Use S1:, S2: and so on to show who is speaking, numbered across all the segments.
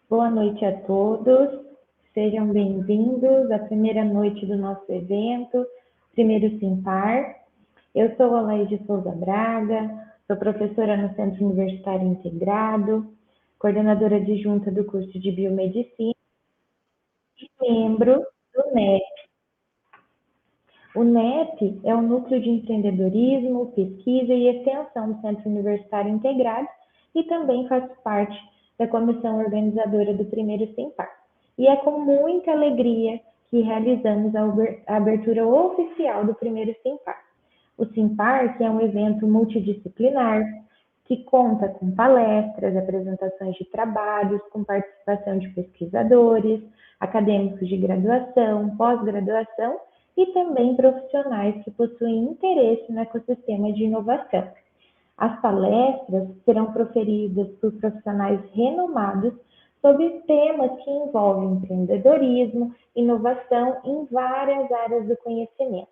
S1: Boa noite a todos, sejam bem-vindos à primeira noite do nosso evento, primeiro Simpar. Eu sou a Laís de Souza Braga, sou professora no Centro Universitário Integrado, coordenadora adjunta do curso de Biomedicina e membro do NEP. O NEP é o Núcleo de Empreendedorismo, Pesquisa e Extensão do Centro Universitário Integrado e também faz parte da comissão organizadora do primeiro Simpar. E é com muita alegria que realizamos a abertura oficial do primeiro Simpar. O Simpar, que é um evento multidisciplinar, que conta com palestras, apresentações de trabalhos, com participação de pesquisadores, acadêmicos de graduação, pós-graduação e também profissionais que possuem interesse no ecossistema de inovação. As palestras serão proferidas por profissionais renomados sobre temas que envolvem empreendedorismo, inovação em várias áreas do conhecimento.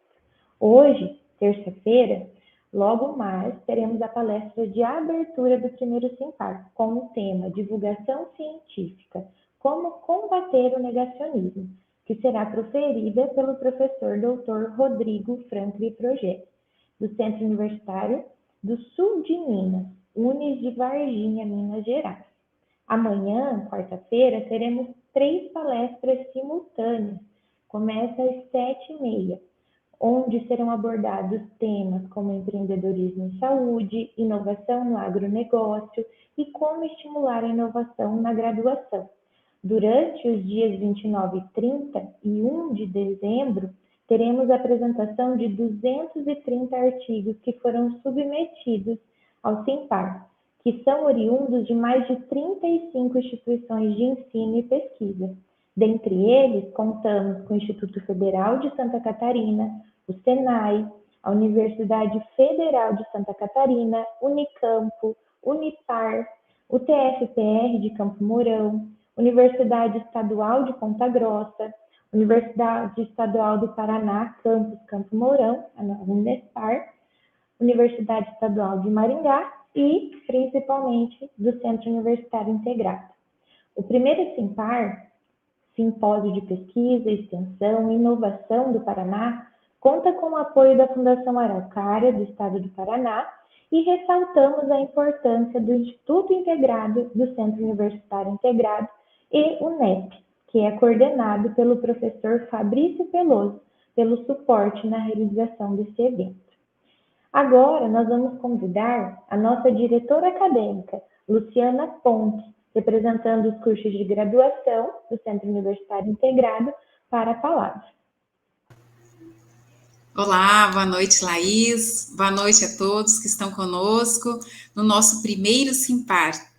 S1: Hoje, terça-feira, logo mais, teremos a palestra de abertura do primeiro Simpar, com o tema Divulgação Científica, como combater o negacionismo, que será proferida pelo professor Dr. Rodrigo Franklin Projeto, do Centro Universitário do Sul de Minas, Unis de Varginha, Minas Gerais. Amanhã, quarta-feira, teremos 3 palestras simultâneas. Começa às 7h30, onde serão abordados temas como empreendedorismo em saúde, inovação no agronegócio e como estimular a inovação na graduação. Durante os dias 29 e 30 e 1 de dezembro, teremos a apresentação de 230 artigos que foram submetidos ao Simpar, que são oriundos de mais de 35 instituições de ensino e pesquisa. Dentre eles, contamos com o Instituto Federal de Santa Catarina, o SENAI, a Universidade Federal de Santa Catarina, Unicamp, Unipar, o TFPR de Campo Mourão, Universidade Estadual de Ponta Grossa, Universidade Estadual do Paraná, Campus Campo Mourão, a Unespar, Universidade Estadual de Maringá e, principalmente, do Centro Universitário Integrado. O primeiro Simpar, Simpósio de Pesquisa, Extensão e Inovação do Paraná, conta com o apoio da Fundação Araucária, do Estado do Paraná, e ressaltamos a importância do Instituto Integrado do Centro Universitário Integrado e o NEP, que é coordenado pelo professor Fabrício Peloso, pelo suporte na realização desse evento. Agora, nós vamos convidar a nossa diretora acadêmica, Luciana Pontes, representando os cursos de graduação do Centro Universitário Integrado, para a palavra.
S2: Olá, boa noite, Laís. Boa noite a todos que estão conosco no nosso primeiro Simpar.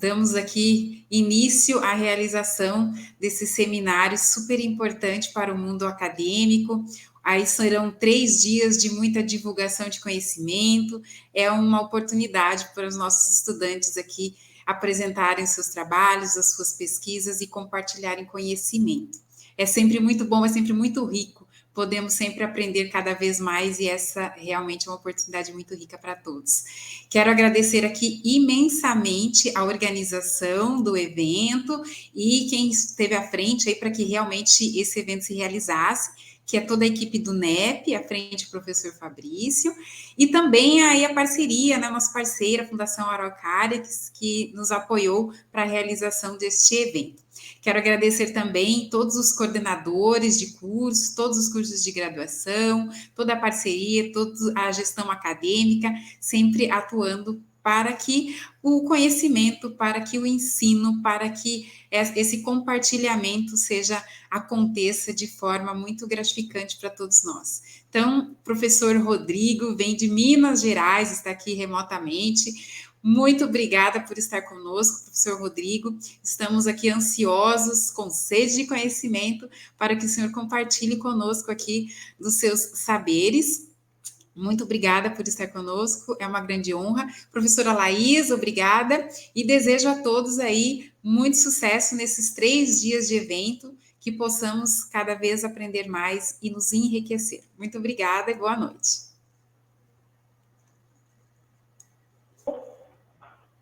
S2: Damos aqui início à realização desse seminário super importante para o mundo acadêmico. Aí serão 3 dias de muita divulgação de conhecimento. É uma oportunidade para os nossos estudantes aqui apresentarem seus trabalhos, as suas pesquisas e compartilharem conhecimento. É sempre muito bom, é sempre muito rico. Podemos sempre aprender cada vez mais e essa realmente é uma oportunidade muito rica para todos. Quero agradecer aqui imensamente a organização do evento e quem esteve à frente aí para que realmente esse evento se realizasse, que é toda a equipe do NEP, à frente do professor Fabrício, e também aí a parceria, né, nossa parceira, a Fundação Araucária, que nos apoiou para a realização deste evento. Quero agradecer também todos os coordenadores de cursos, todos os cursos de graduação, toda a parceria, toda a gestão acadêmica, sempre atuando para que o conhecimento, para que o ensino, para que esse compartilhamento aconteça de forma muito gratificante para todos nós. Então, o professor Rodrigo vem de Minas Gerais, está aqui remotamente. Muito obrigada por estar conosco, professor Rodrigo. Estamos aqui ansiosos, com sede de conhecimento, para que o senhor compartilhe conosco aqui dos seus saberes. Muito obrigada por estar conosco, é uma grande honra. Professora Laís, obrigada. E desejo a todos aí muito sucesso nesses 3 dias de evento, que possamos cada vez aprender mais e nos enriquecer. Muito obrigada e boa noite.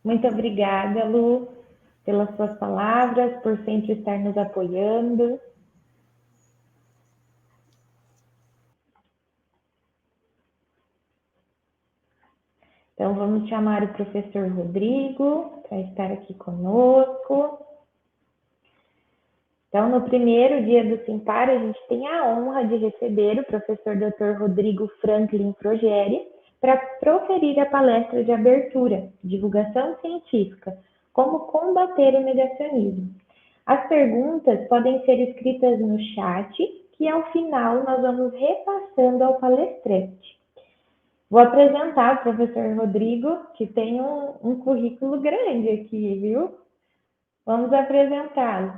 S1: Muito obrigada, Lu. pelas suas palavras, por sempre estar nos apoiando. Então, vamos chamar o professor Rodrigo para estar aqui conosco. Então, no primeiro dia do Simpar, a gente tem a honra de receber o professor Dr. Rodrigo Franklin Frogeri para proferir a palestra de abertura, Divulgação Científica, como combater o negacionismo. As perguntas podem ser escritas no chat, que ao final nós vamos repassando ao palestrante. Vou apresentar o professor Rodrigo, que tem um currículo grande aqui, viu? Vamos apresentá-lo.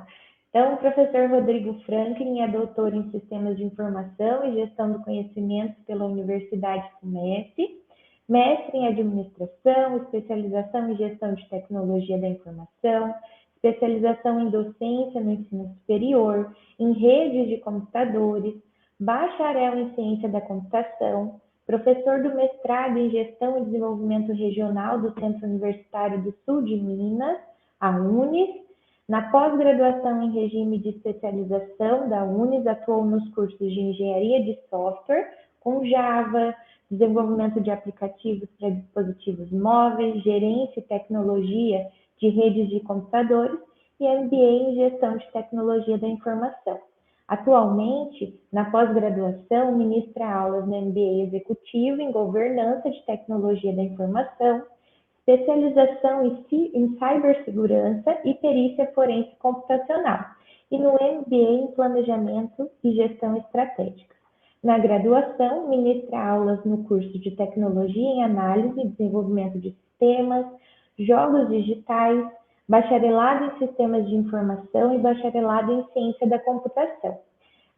S1: Então, o professor Rodrigo Franklin é doutor em Sistemas de Informação e Gestão do Conhecimento pela Universidade FUMESP, mestre em Administração, especialização em Gestão de Tecnologia da Informação, especialização em Docência no Ensino Superior, em Redes de Computadores, bacharel em Ciência da Computação, professor do mestrado em Gestão e Desenvolvimento Regional do Centro Universitário do Sul de Minas, a UNES. Na pós-graduação em regime de especialização da UNES, atuou nos cursos de Engenharia de Software, com Java, desenvolvimento de aplicativos para dispositivos móveis, gerência e tecnologia de redes de computadores e MBA em Gestão de Tecnologia da Informação. Atualmente, na pós-graduação, ministra aulas no MBA Executivo em Governança de Tecnologia da Informação, especialização em cibersegurança e perícia forense computacional, e no MBA em Planejamento e Gestão Estratégica. Na graduação, ministra aulas no curso de Tecnologia em Análise e Desenvolvimento de Sistemas, Jogos Digitais, bacharelado em Sistemas de Informação e bacharelado em Ciência da Computação.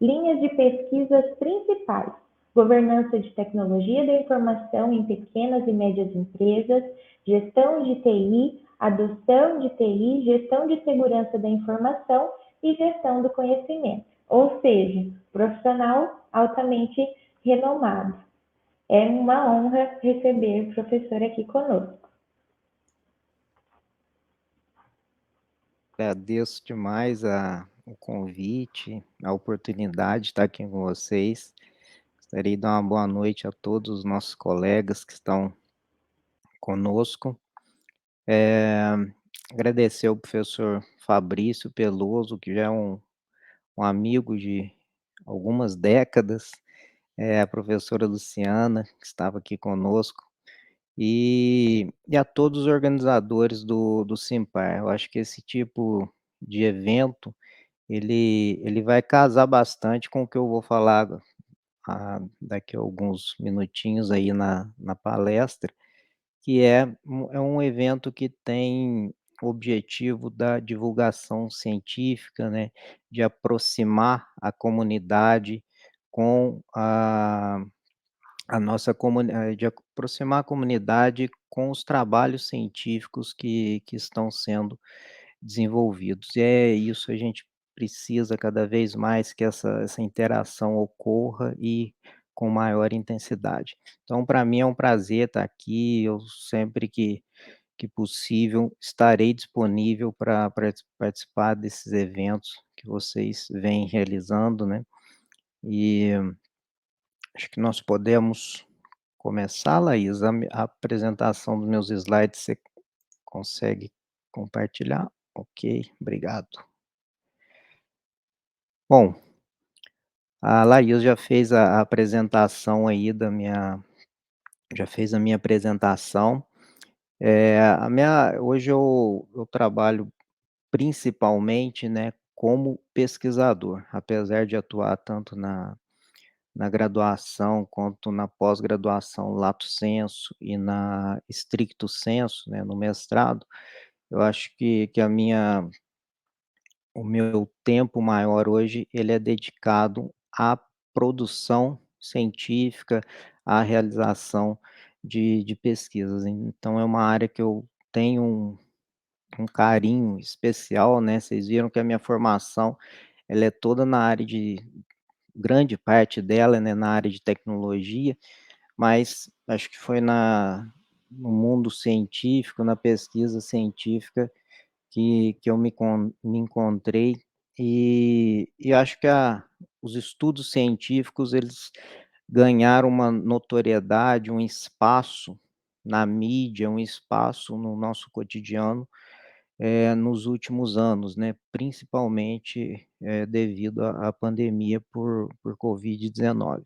S1: Linhas de pesquisas principais: governança de tecnologia da informação em pequenas e médias empresas, gestão de TI, adoção de TI, gestão de segurança da informação e gestão do conhecimento. Ou seja, profissional altamente renomado. É uma honra receber o professor aqui conosco.
S3: Agradeço demais o convite, a oportunidade de estar aqui com vocês. Gostaria de dar uma boa noite a todos os nossos colegas que estão conosco. Agradecer ao professor Fabrício Peloso, que já é um amigo de algumas décadas, a professora Luciana, que estava aqui conosco, e a todos os organizadores do Simpar. Eu acho que esse tipo de evento, ele vai casar bastante com o que eu vou falar daqui a alguns minutinhos aí na palestra, que é um evento que tem o objetivo da divulgação científica, né, de aproximar a comunidade com a nossa comunidade, de aproximar a comunidade com os trabalhos científicos que estão sendo desenvolvidos. E é isso, a gente precisa cada vez mais que essa interação ocorra e com maior intensidade. Então, para mim é um prazer estar aqui, eu sempre que possível estarei disponível para participar desses eventos que vocês vêm realizando, né, e acho que nós podemos começar, Laís, a apresentação dos meus slides, você consegue compartilhar? Ok, obrigado. Bom, a Laís já fez a apresentação aí já fez a minha apresentação. Hoje eu trabalho principalmente, né, como pesquisador, apesar de atuar tanto na graduação quanto na pós-graduação lato sensu e na stricto sensu, né, no mestrado. Eu acho que o meu tempo maior hoje, ele é dedicado à produção científica, à realização de pesquisas. Então é uma área que eu tenho um carinho especial, né, vocês viram que a minha formação, ela é toda na área de grande parte dela, né, na área de tecnologia, mas acho que foi no mundo científico, na pesquisa científica, que eu me encontrei, e acho que os estudos científicos, eles ganharam uma notoriedade, um espaço na mídia, um espaço no nosso cotidiano, nos últimos anos, né, principalmente, devido à pandemia por Covid-19.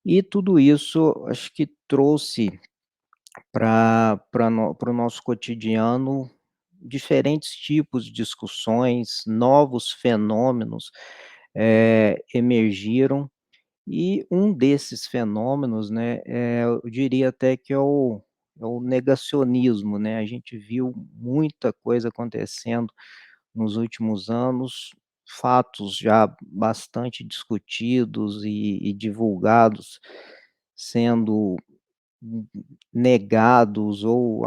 S3: E tudo isso acho que trouxe para o nosso cotidiano diferentes tipos de discussões, novos fenômenos, emergiram, e um desses fenômenos, né, eu diria até que é o negacionismo, né, a gente viu muita coisa acontecendo nos últimos anos, fatos já bastante discutidos e divulgados sendo negados, ou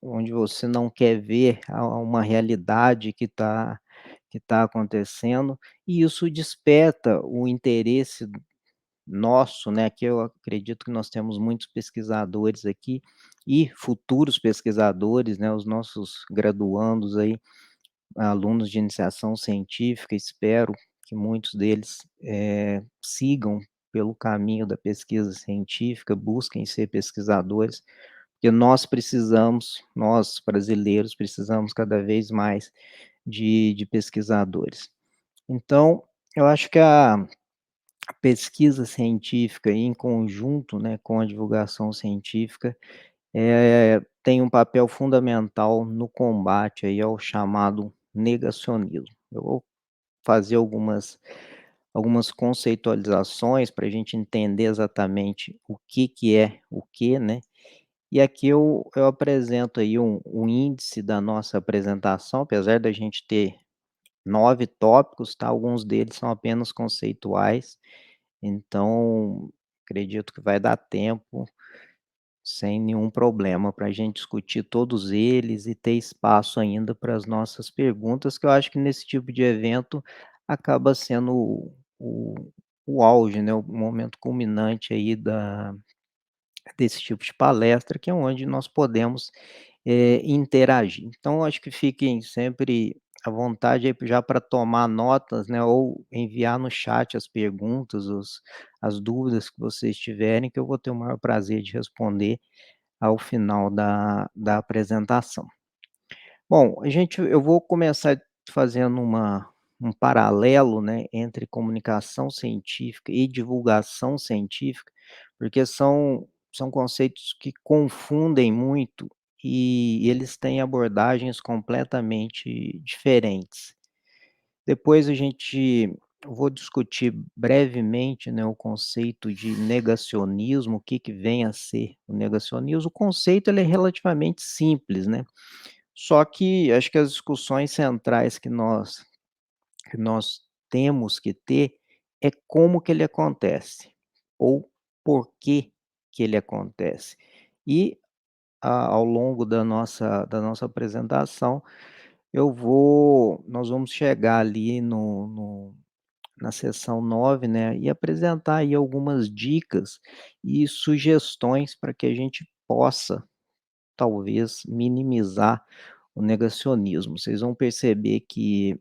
S3: onde você não quer ver uma realidade que tá acontecendo, e isso desperta o interesse nosso, né, que eu acredito que nós temos muitos pesquisadores aqui, e futuros pesquisadores, né, os nossos graduandos aí, alunos de iniciação científica, espero que muitos deles, sigam pelo caminho da pesquisa científica, busquem ser pesquisadores, porque nós brasileiros precisamos cada vez mais de pesquisadores. Então, eu acho que a pesquisa científica em conjunto, né, com a divulgação científica, tem um papel fundamental no combate aí ao chamado negacionismo. Eu vou fazer algumas conceitualizações para a gente entender exatamente o que que é o que, né, e aqui eu apresento aí um índice da nossa apresentação, apesar da gente ter 9 tópicos, tá, alguns deles são apenas conceituais, então acredito que vai dar tempo, sem nenhum problema, para a gente discutir todos eles e ter espaço ainda para as nossas perguntas, que eu acho que nesse tipo de evento acaba sendo o auge, né, o momento culminante aí desse tipo de palestra, que é onde nós podemos, interagir. Então acho que fiquem sempre à vontade aí já para tomar notas, né, ou enviar no chat as perguntas, as dúvidas que vocês tiverem, que eu vou ter o maior prazer de responder ao final da apresentação. Bom, eu vou começar fazendo um paralelo, né, entre comunicação científica e divulgação científica, porque são conceitos que confundem muito, e eles têm abordagens completamente diferentes. Depois eu vou discutir brevemente, né, o conceito de negacionismo, o que que vem a ser o negacionismo. O conceito, ele é relativamente simples, né, só que acho que as discussões centrais que nós temos que ter é como que ele acontece, ou por que ele acontece. E ao longo da nossa apresentação, nós vamos chegar ali na seção 9, né, e apresentar aí algumas dicas e sugestões para que a gente possa, talvez, minimizar o negacionismo. Vocês vão perceber que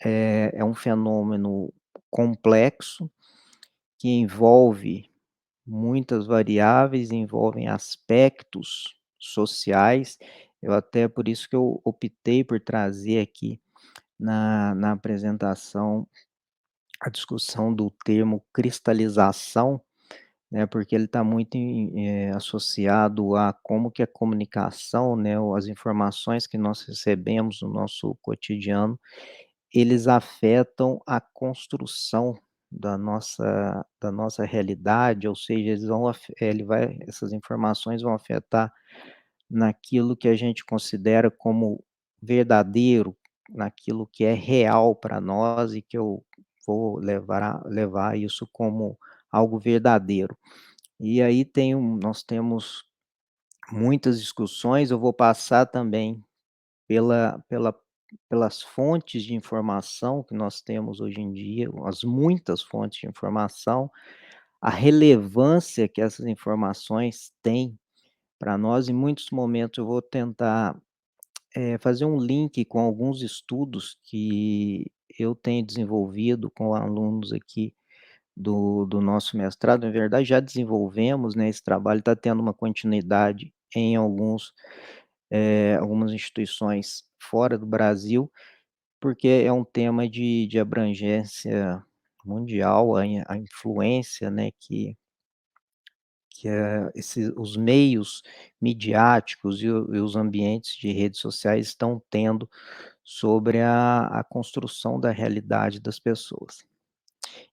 S3: é um fenômeno complexo, que envolve muitas variáveis, envolvem aspectos sociais. Eu até por isso que eu optei por trazer aqui na apresentação a discussão do termo cristalização, né, porque ele está muito associado a como que a comunicação, né, ou as informações que nós recebemos no nosso cotidiano, eles afetam a construção da nossa realidade, ou seja, essas informações vão afetar naquilo que a gente considera como verdadeiro, naquilo que é real para nós, e que eu vou levar isso como algo verdadeiro. E aí nós temos muitas discussões, eu vou passar também pela pela pelas fontes de informação que nós temos hoje em dia, as muitas fontes de informação, a relevância que essas informações têm para nós. Em muitos momentos eu vou tentar fazer um link com alguns estudos que eu tenho desenvolvido com alunos aqui do nosso mestrado. Na verdade, já desenvolvemos, né, esse trabalho está tendo uma continuidade em algumas instituições fora do Brasil, porque é um tema de abrangência mundial, a influência, né, os meios midiáticos e os ambientes de redes sociais estão tendo sobre a construção da realidade das pessoas.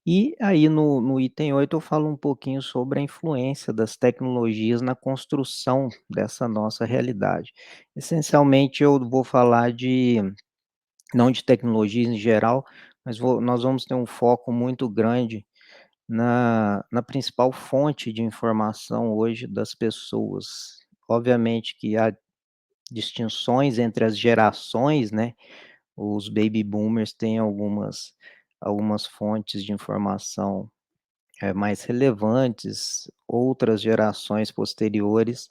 S3: E aí no item 8 eu falo um pouquinho sobre a influência das tecnologias na construção dessa nossa realidade. Essencialmente eu vou falar não de tecnologias em geral, mas nós vamos ter um foco muito grande na principal fonte de informação hoje das pessoas. Obviamente que há distinções entre as gerações, né, os baby boomers têm algumas fontes de informação, mais relevantes, outras gerações posteriores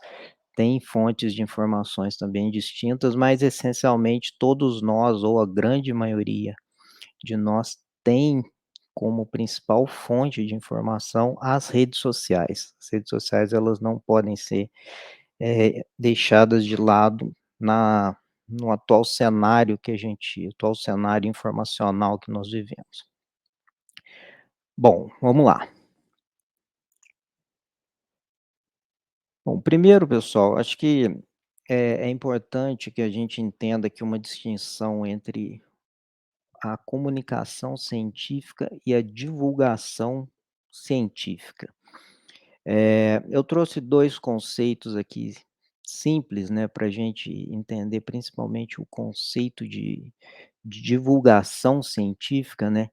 S3: têm fontes de informações também distintas, mas essencialmente todos nós, ou a grande maioria de nós, tem como principal fonte de informação as redes sociais. As redes sociais, elas não podem ser, deixadas de lado na no atual cenário informacional que nós vivemos. Bom, vamos lá. Bom, primeiro, pessoal, acho que é importante que a gente entenda aqui uma distinção entre a comunicação científica e a divulgação científica. Eu trouxe 2 conceitos aqui simples, né, para a gente entender principalmente o conceito de divulgação científica, né.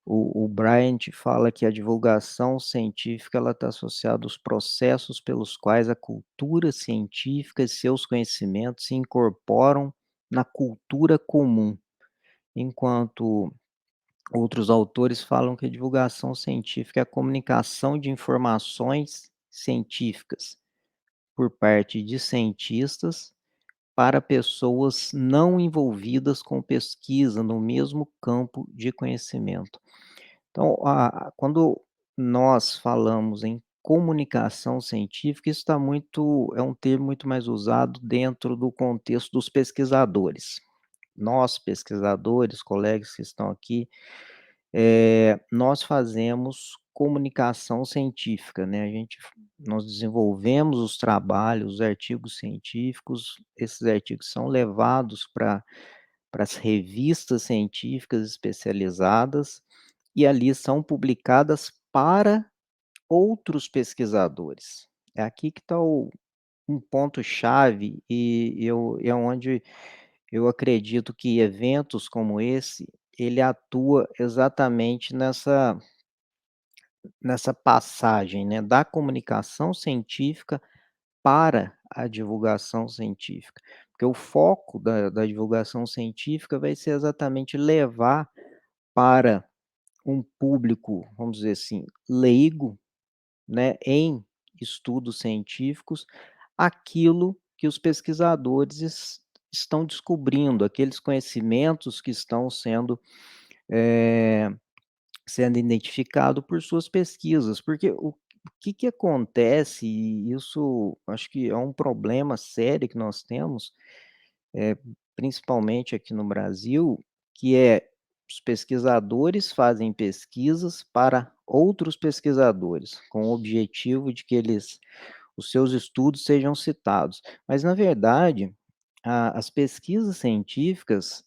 S3: O Bryant fala que a divulgação científica ela está associada aos processos pelos quais a cultura científica e seus conhecimentos se incorporam na cultura comum, enquanto outros autores falam que a divulgação científica é a comunicação de informações científicas por parte de cientistas para pessoas não envolvidas com pesquisa no mesmo campo de conhecimento. Então, quando nós falamos em comunicação científica, isso é um termo muito mais usado dentro do contexto dos pesquisadores. Nós, pesquisadores, colegas que estão aqui, nós fazemos comunicação científica, né, nós desenvolvemos os trabalhos, os artigos científicos, esses artigos são levados para as revistas científicas especializadas, e ali são publicadas para outros pesquisadores. É aqui que está um ponto chave é onde eu acredito que eventos como esse, ele atua exatamente nessa passagem, né, da comunicação científica para a divulgação científica. Porque o foco da divulgação científica vai ser exatamente levar para um público, vamos dizer assim, leigo, né, em estudos científicos, aquilo que os pesquisadores estão descobrindo, aqueles conhecimentos que estão eh, sendo identificado por suas pesquisas, porque o que que acontece, e isso acho que é um problema sério que nós temos, eh, principalmente aqui no Brasil, que é os pesquisadores fazem pesquisas para outros pesquisadores, com o objetivo de que os seus estudos sejam citados. Mas, na verdade, as pesquisas científicas,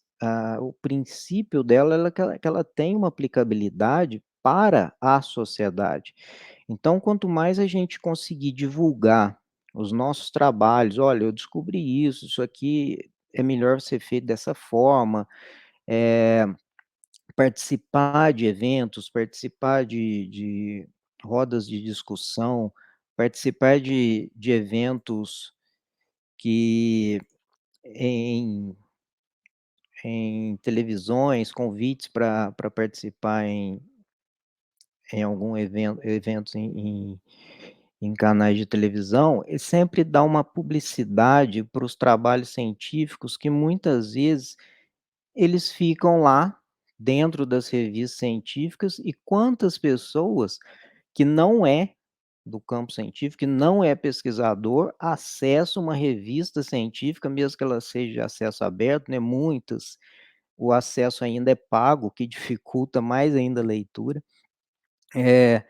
S3: o princípio dela é que ela tem uma aplicabilidade para a sociedade. Então, quanto mais a gente conseguir divulgar os nossos trabalhos, olha, eu descobri isso aqui é melhor ser feito dessa forma, eh, participar de eventos, participar de rodas de discussão, participar de eventos que em em televisões, convites para participar em algum eventos em canais de televisão, e sempre dá uma publicidade para os trabalhos científicos que muitas vezes eles ficam lá dentro das revistas científicas, e quantas pessoas que não é do campo científico, que não é pesquisador, acessa uma revista científica, mesmo que ela seja de acesso aberto, né, muitas, o acesso ainda é pago, o que dificulta mais ainda a leitura. Eh,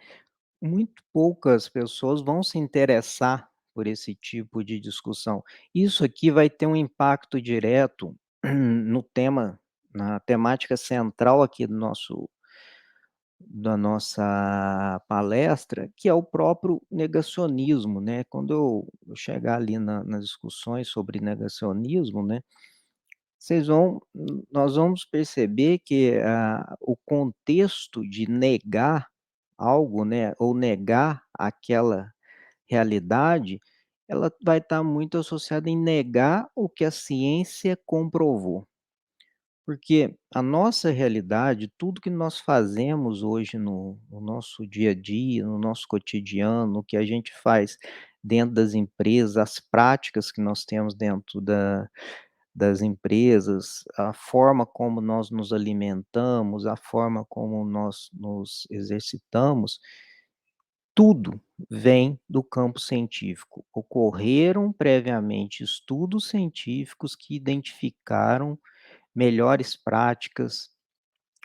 S3: Muito poucas pessoas vão se interessar por esse tipo de discussão. Isso aqui vai ter um impacto direto no tema, na temática central aqui do nosso da nossa palestra, que é o próprio negacionismo, né. Quando eu chegar ali nas discussões sobre negacionismo, né, vocês vão nós vamos perceber que, o contexto de negar algo, né, ou negar aquela realidade, ela vai estar muito associada em negar o que a ciência comprovou. Porque a nossa realidade, tudo que nós fazemos hoje no nosso dia a dia, no nosso cotidiano, o que a gente faz dentro das empresas, as práticas que nós temos dentro das empresas, a forma como nós nos alimentamos, a forma como nós nos exercitamos, tudo vem do campo científico. Ocorreram previamente estudos científicos que identificaram melhores práticas,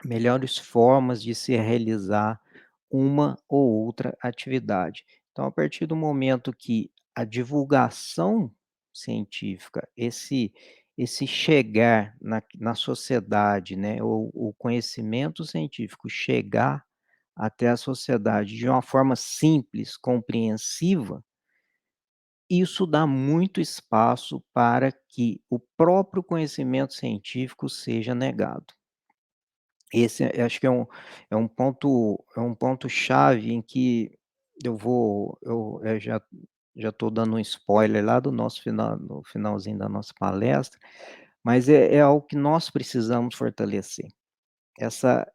S3: melhores formas de se realizar uma ou outra atividade. Então, a partir do momento que a divulgação científica, esse chegar na sociedade, né, o conhecimento científico chegar até a sociedade de uma forma simples, compreensiva, isso dá muito espaço para que o próprio conhecimento científico seja negado. Esse acho que é um ponto chave em que já estou dando um spoiler lá do nosso final no finalzinho da nossa palestra, mas é algo que nós precisamos fortalecer. Essa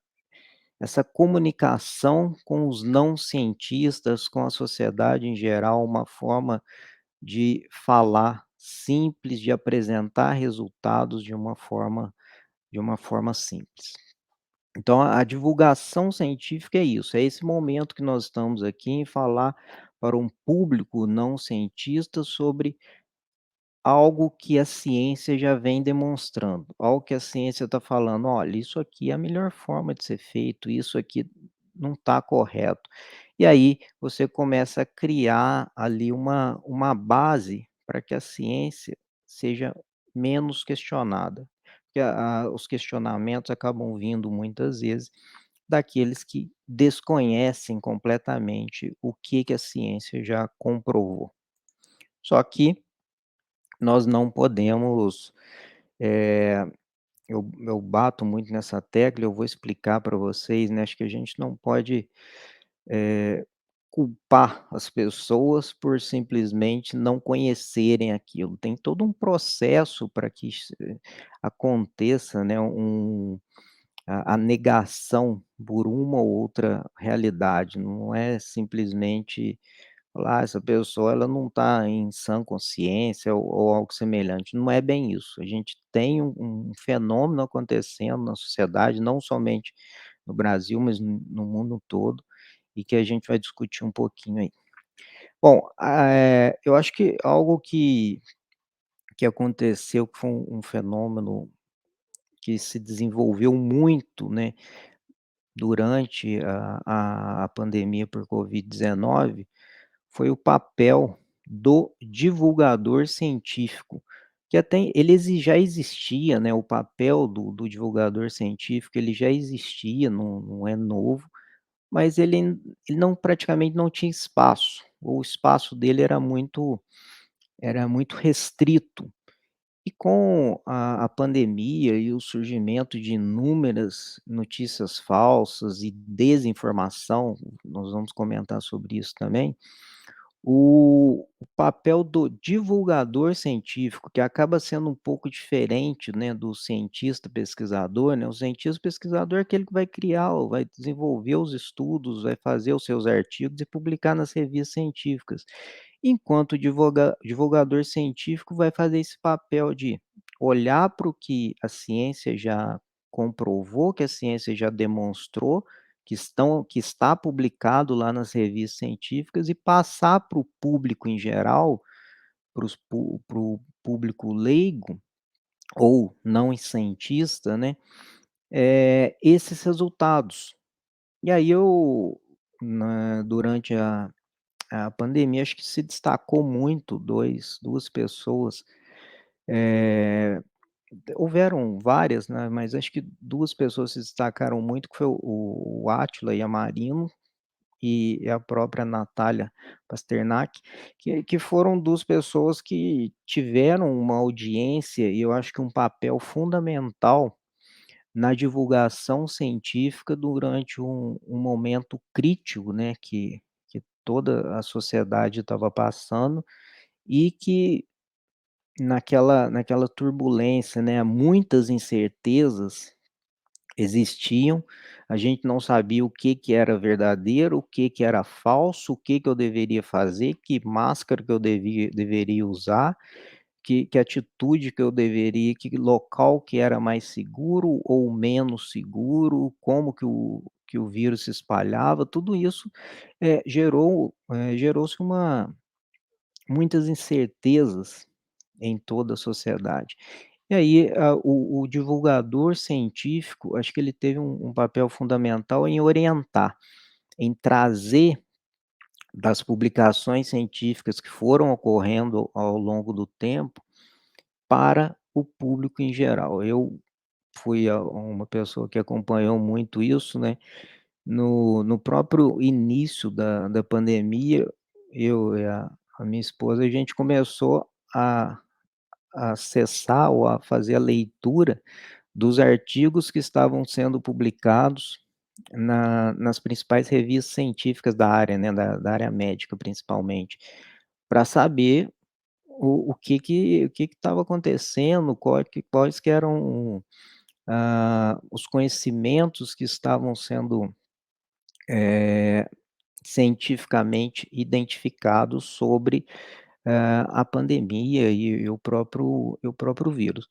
S3: essa comunicação com os não cientistas, com a sociedade em geral, uma forma de falar simples, de apresentar resultados de uma forma simples. Então a divulgação científica é isso, é esse momento que nós estamos aqui em falar para um público não cientista sobre algo que a ciência já vem demonstrando, algo que a ciência está falando: "Olha, isso aqui é a melhor forma de ser feito, isso aqui não está correto". E aí você começa a criar ali uma base para que a ciência seja menos questionada, porque os questionamentos acabam vindo muitas vezes daqueles que desconhecem completamente o que a ciência já comprovou. Só que nós não podemos, eh, eu bato muito nessa tecla, eu vou explicar para vocês, né, acho que a gente não pode, eh, culpar as pessoas por simplesmente não conhecerem aquilo. Tem todo um processo para que aconteça, né, a negação por uma ou outra realidade, não é simplesmente falar: "Ah, essa pessoa ela não está em sã consciência", ou algo semelhante, não é bem isso. A gente tem um fenômeno acontecendo na sociedade, não somente no Brasil, mas no mundo todo, e que a gente vai discutir um pouquinho aí. Bom, eu acho que algo que aconteceu, que foi um fenômeno que se desenvolveu muito, né, durante a pandemia por Covid-19, foi o papel do divulgador científico, que até já existia, né, o papel do divulgador científico, ele já existia, não é novo, mas ele não praticamente não tinha espaço, o espaço dele era muito restrito. E com a pandemia e o surgimento de inúmeras notícias falsas e desinformação, nós vamos comentar sobre isso também, o papel do divulgador científico, que acaba sendo um pouco diferente, né, do cientista pesquisador, né. O cientista pesquisador é aquele que vai criar ou vai desenvolver os estudos, vai fazer os seus artigos e publicar nas revistas científicas. Enquanto o divulgador científico vai fazer esse papel de olhar para o que a ciência já comprovou, que a ciência já demonstrou, que está publicado lá nas revistas científicas e passar para o público em geral, para o público leigo ou não cientista, né, esses resultados. E aí durante a pandemia, acho que se destacou muito 2 pessoas, eh, houveram várias, né, mas acho que 2 pessoas se destacaram muito, que foi o Átila Yamarino e a própria Natália Pasternak, que foram 2 pessoas que tiveram uma audiência e eu acho que um papel fundamental na divulgação científica durante um momento crítico, né, que toda a sociedade estava passando e que naquela turbulência, né, muitas incertezas existiam, a gente não sabia o que que era verdadeiro, o que que era falso, o que que eu deveria fazer, que máscara que eu deveria usar, que atitude que eu deveria, que local que era mais seguro ou menos seguro, como que o vírus se espalhava, tudo isso, gerou-se muitas incertezas em toda a sociedade. E aí, o divulgador científico, acho que ele teve um papel fundamental em orientar, em trazer das publicações científicas que foram ocorrendo ao longo do tempo para o público em geral. Eu fui uma pessoa que acompanhou muito isso, né. No próprio início da pandemia, eu e a minha esposa, a gente começou a acessar ou a fazer a leitura dos artigos que estavam sendo publicados nas principais revistas científicas da área, né, da área médica principalmente, para saber o que estava acontecendo, quais que eram, os conhecimentos que estavam sendo, eh, cientificamente identificados sobre, a pandemia e o próprio vírus.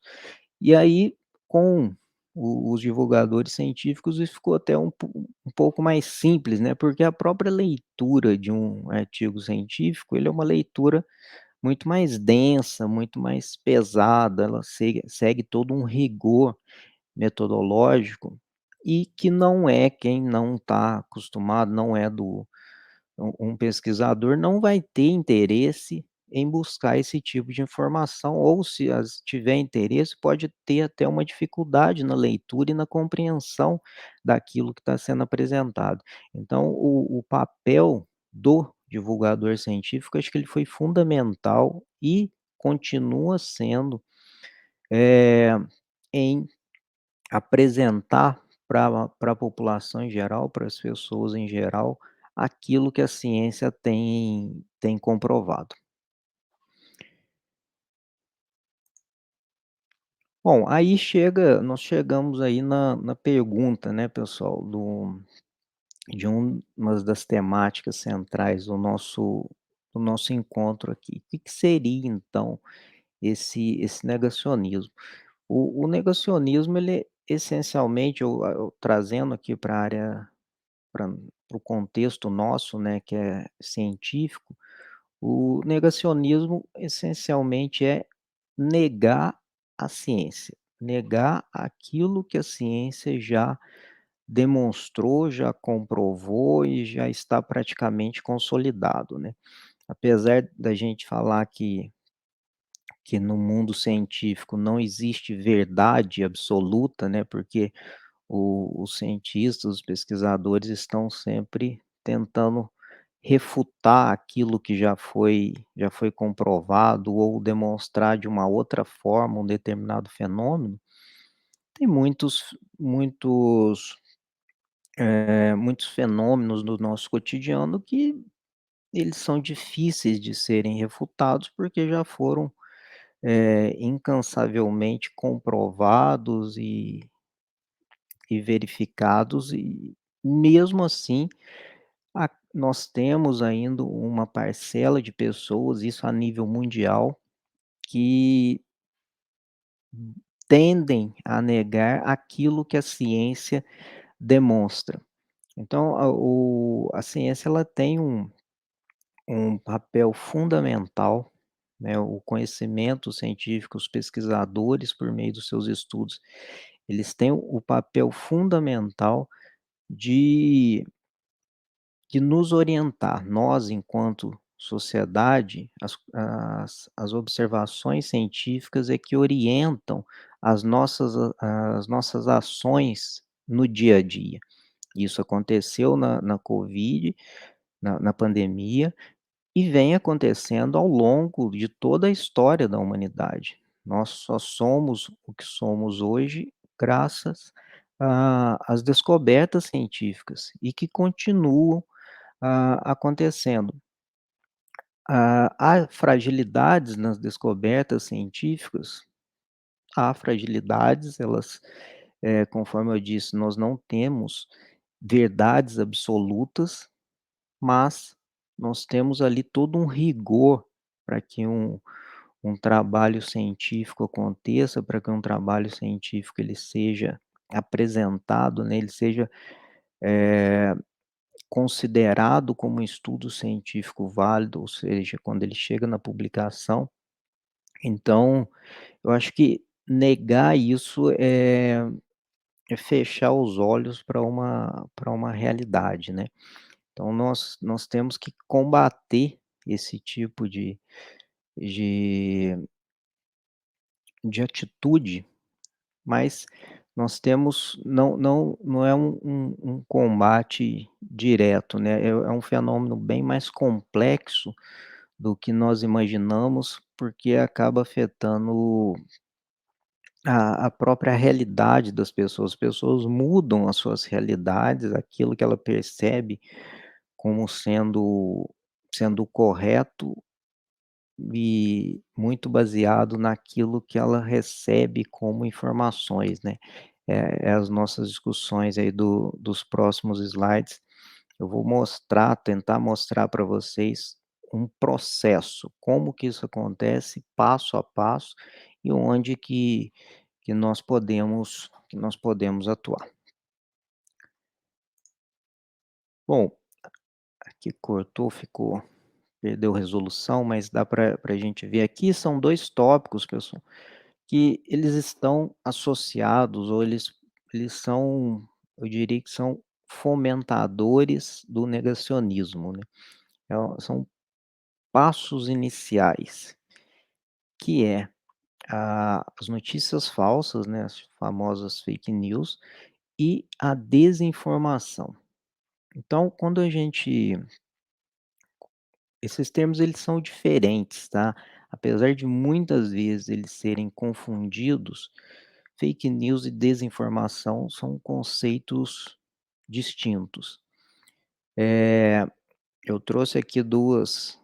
S3: E aí, com os divulgadores científicos, isso ficou até um pouco mais simples, né, porque a própria leitura de um artigo científico, ele é uma leitura muito mais densa, muito mais pesada, ela segue todo um rigor metodológico, e que não é quem não está acostumado, não é do um pesquisador não vai ter interesse em buscar esse tipo de informação, ou se tiver interesse, pode ter até uma dificuldade na leitura e na compreensão daquilo que está sendo apresentado. Então, o papel do divulgador científico, acho que ele foi fundamental e continua sendo, eh, em apresentar para a população em geral, para as pessoas em geral, aquilo que a ciência tem comprovado. Bom, aí nós chegamos aí na pergunta, né, pessoal, de uma das temáticas centrais do nosso encontro aqui. O que que seria então esse negacionismo? O negacionismo, ele essencialmente, eu trazendo aqui para a área, para o contexto nosso, né, que é científico, o negacionismo essencialmente é negar a ciência, negar aquilo que a ciência já demonstrou, já comprovou e já está praticamente consolidado, né. Apesar da gente falar que no mundo científico não existe verdade absoluta, né, porque os cientistas, os pesquisadores estão sempre tentando refutar aquilo que já foi comprovado ou demonstrar de uma outra forma um determinado fenômeno. Tem muitos fenômenos do nosso cotidiano que eles são difíceis de serem refutados, porque já foram, incansavelmente comprovados e verificados, e mesmo assim, nós temos ainda uma parcela de pessoas, isso a nível mundial, que tendem a negar aquilo que a ciência demonstra. Então a ciência ela tem um papel fundamental, né, o conhecimento científico, os pesquisadores, por meio dos seus estudos, eles têm o papel fundamental de nos orientar. Nós, enquanto sociedade, as observações científicas é que orientam as nossas ações no dia a dia. Isso aconteceu na Covid, na pandemia, e vem acontecendo ao longo de toda a história da humanidade. Nós só somos o que somos hoje graças às descobertas científicas e que continuam acontecendo. Há fragilidades nas descobertas científicas? Há fragilidades, elas, conforme eu disse, nós não temos verdades absolutas, mas nós temos ali todo um rigor para que um trabalho científico aconteça, para que um trabalho científico ele seja apresentado, né, ele seja, eh, considerado como um estudo científico válido, ou seja, quando ele chega na publicação. Então, eu acho que negar isso é fechar os olhos para uma realidade, né. Então nós temos que combater esse tipo de de atitude, mas nós temos não é um combate direto, né, é um fenômeno bem mais complexo do que nós imaginamos, porque acaba afetando a própria realidade das pessoas. As pessoas mudam as suas realidades, aquilo que ela percebe como sendo correto, e muito baseado naquilo que ela recebe como informações, né. As nossas discussões aí dos próximos slides, eu vou tentar mostrar para vocês um processo, como que isso acontece passo a passo e onde que nós podemos atuar. Bom, aqui cortou, perdeu resolução, mas dá para a gente ver aqui, são 2 tópicos, pessoal, que eles estão associados ou eles são, eu diria que são fomentadores do negacionismo, né. São passos iniciais, que é as notícias falsas, né, as famosas fake news e a desinformação. Então, quando a gente esses termos eles são diferentes, tá. Apesar de muitas vezes eles serem confundidos, fake news e desinformação são conceitos distintos. Eh, eu trouxe aqui duas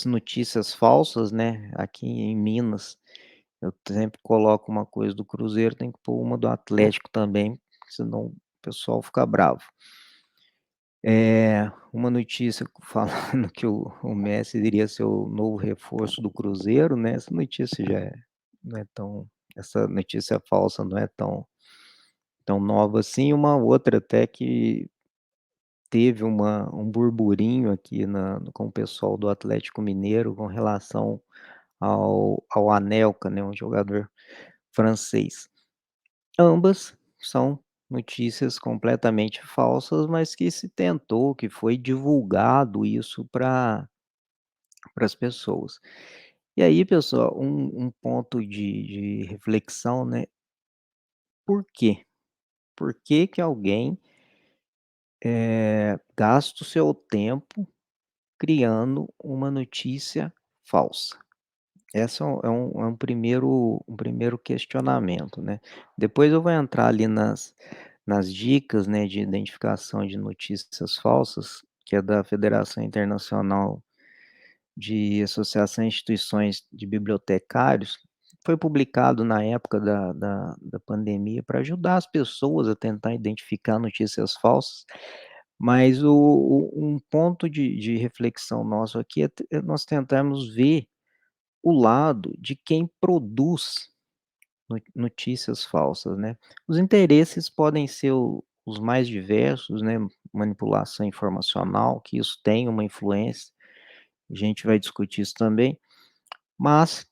S3: notícias falsas, né, aqui em Minas, eu sempre coloco uma coisa do Cruzeiro, tem que pôr uma do Atlético também, senão o pessoal fica bravo. Uma notícia falando que o Messi iria ser o novo reforço do Cruzeiro, né, essa notícia já não é tão essa notícia falsa não é tão nova assim. Uma outra até que teve um burburinho aqui com o pessoal do Atlético Mineiro com relação ao Anelka, né, um jogador francês. Ambas são notícias completamente falsas, mas que se tentou, que foi divulgado isso para as pessoas. E aí, pessoal, um ponto de reflexão, né, por quê? Por que que alguém, gasta o seu tempo criando uma notícia falsa? Essa é um primeiro questionamento, né. Depois eu vou entrar ali nas dicas, né, de identificação de notícias falsas, que é da Federação Internacional de Associação e Instituições de Bibliotecários, foi publicado na época da pandemia para ajudar as pessoas a tentar identificar notícias falsas, mas um ponto de reflexão nosso aqui é nós tentarmos ver o lado de quem produz notícias falsas, né. Os interesses podem ser os mais diversos, né, manipulação informacional, que isso tem uma influência, a gente vai discutir isso também, mas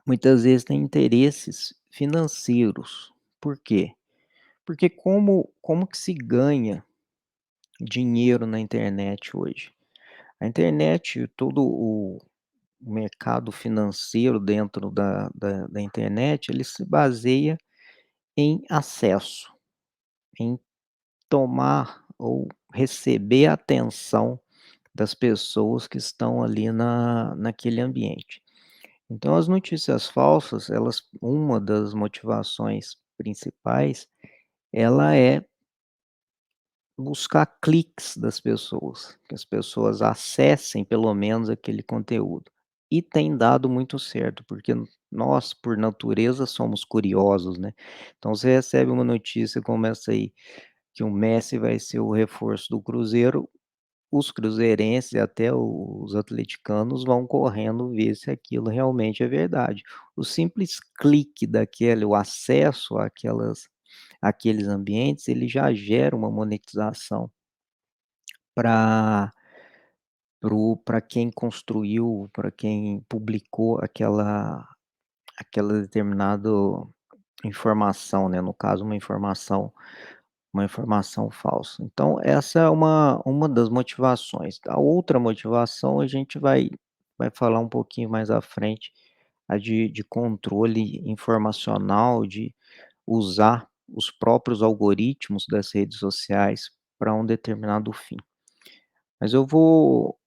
S3: muitas vezes tem interesses financeiros. Por quê? Porque como que se ganha dinheiro na internet hoje? A internet, todo o mercado financeiro dentro da internet, ele se baseia em acesso, em tomar ou receber a atenção das pessoas que estão ali naquele ambiente. Então as notícias falsas, elas uma das motivações principais, ela é buscar cliques das pessoas, que as pessoas acessem pelo menos aquele conteúdo. E tem dado muito certo, porque nós, por natureza, somos curiosos, né. Então você recebe uma notícia como essa aí, que o Messi vai ser o reforço do Cruzeiro, os cruzeirenses e até os atleticanos vão correndo ver se aquilo realmente é verdade. O simples clique daquele o acesso àqueles ambientes, ele já gera uma monetização para para quem construiu, para quem publicou aquela determinada informação, né, no caso uma informação falsa. Então essa é uma das motivações. A outra motivação a gente vai falar um pouquinho mais à frente, a de controle informacional, de usar os próprios algoritmos das redes sociais para um determinado fim. Mas eu vou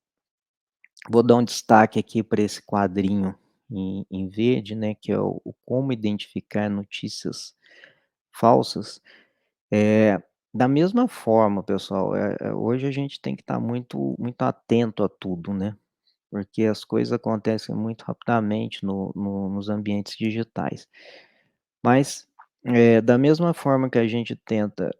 S3: dar um destaque aqui para esse quadrinho em verde, né, que é o como identificar notícias falsas. É da mesma forma, pessoal, hoje a gente tem que estar muito atento a tudo, né, porque as coisas acontecem muito rapidamente nos ambientes digitais. Mas, da mesma forma que a gente tenta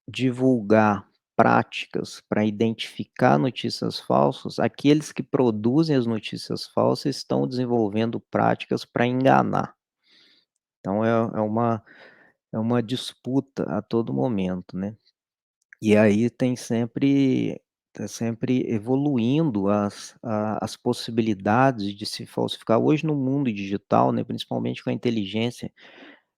S3: divulgar práticas para identificar notícias falsas, aqueles que produzem as notícias falsas estão desenvolvendo práticas para enganar. Então é uma disputa a todo momento, né. E aí tá sempre evoluindo as possibilidades de se falsificar. Hoje no mundo digital, né, principalmente com a inteligência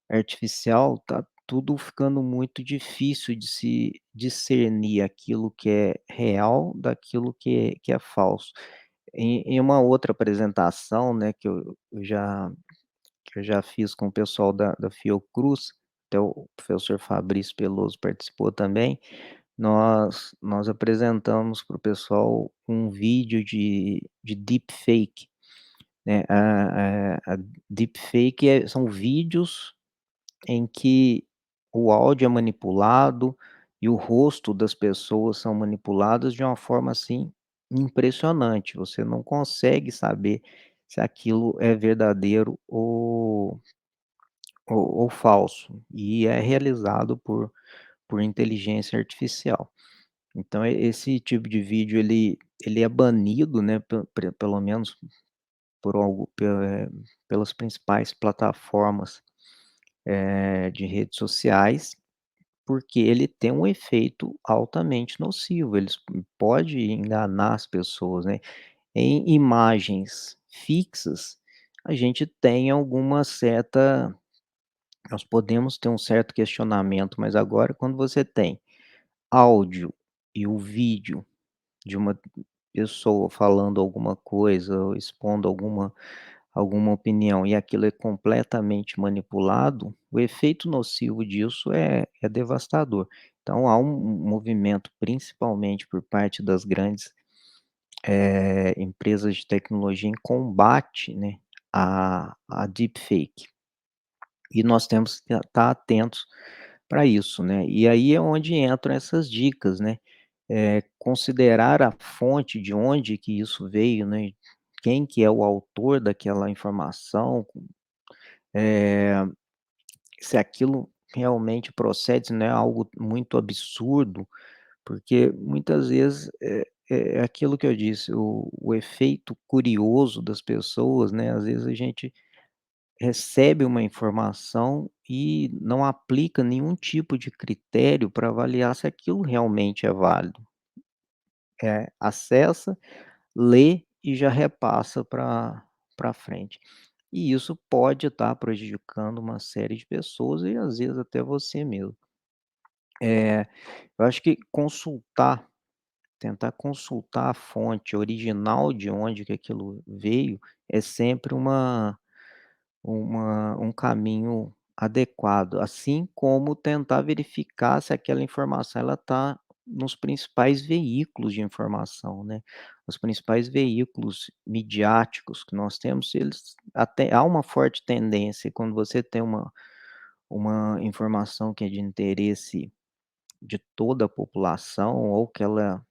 S3: artificial, tá tudo ficando muito difícil de se discernir aquilo que é real daquilo que é falso. Em uma outra apresentação, né, que eu já fiz com o pessoal da Fiocruz, até o professor Fabrício Peloso participou também, nós apresentamos para o pessoal um vídeo de deepfake, né, a deepfake são vídeos em que o áudio é manipulado e o rosto das pessoas são manipuladas de uma forma, assim, impressionante, você não consegue saber se aquilo é verdadeiro ou falso, e é realizado por inteligência artificial. Então esse tipo de vídeo ele é banido, né, pelo menos por algo pelas principais plataformas, de redes sociais, porque ele tem um efeito altamente nocivo, eles pode enganar as pessoas, né. Em imagens fixas, a gente tem alguma certa nós podemos ter um certo questionamento, mas agora quando você tem áudio e o vídeo de uma pessoa falando alguma coisa ou expondo alguma opinião e aquilo é completamente manipulado, o efeito nocivo disso é devastador. Então há um movimento, principalmente por parte das grandes, empresas de tecnologia em combate, né, a deepfake. E nós temos que estar atentos para isso, né. E aí é onde entram essas dicas, né. considerar a fonte de onde que isso veio, né, quem que é o autor daquela informação, eh, se aquilo realmente procede, se não é algo muito absurdo, porque muitas vezes é aquilo que eu disse, o efeito curioso das pessoas, né, às vezes a gente recebe uma informação e não aplica nenhum tipo de critério para avaliar se aquilo realmente é válido. Acessa, lê e já repassa para frente. E isso pode estar prejudicando uma série de pessoas e às vezes até você mesmo. Eu acho que tentar consultar a fonte original de onde que aquilo veio, é sempre um caminho adequado, assim como tentar verificar se aquela informação ela está nos principais veículos de informação, né. Os principais veículos midiáticos que nós temos, eles até há uma forte tendência quando você tem uma informação que é de interesse de toda a população ou que ela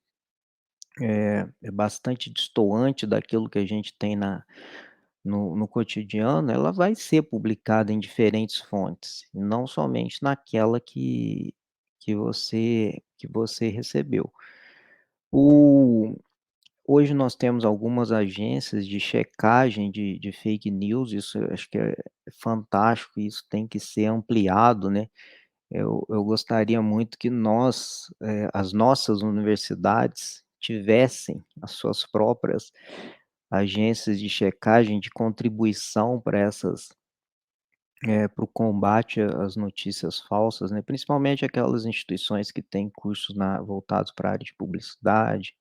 S3: é bastante destoante daquilo que a gente tem no cotidiano, ela vai ser publicada em diferentes fontes, não somente naquela que você recebeu. O Hoje nós temos algumas agências de checagem de fake news, isso eu acho que é fantástico, isso tem que ser ampliado, né. Eu gostaria muito que as nossas universidades tivessem as suas próprias agências de checagem, de contribuição para o combate às notícias falsas, né, principalmente aquelas instituições que têm cursos voltados para a área de publicidade,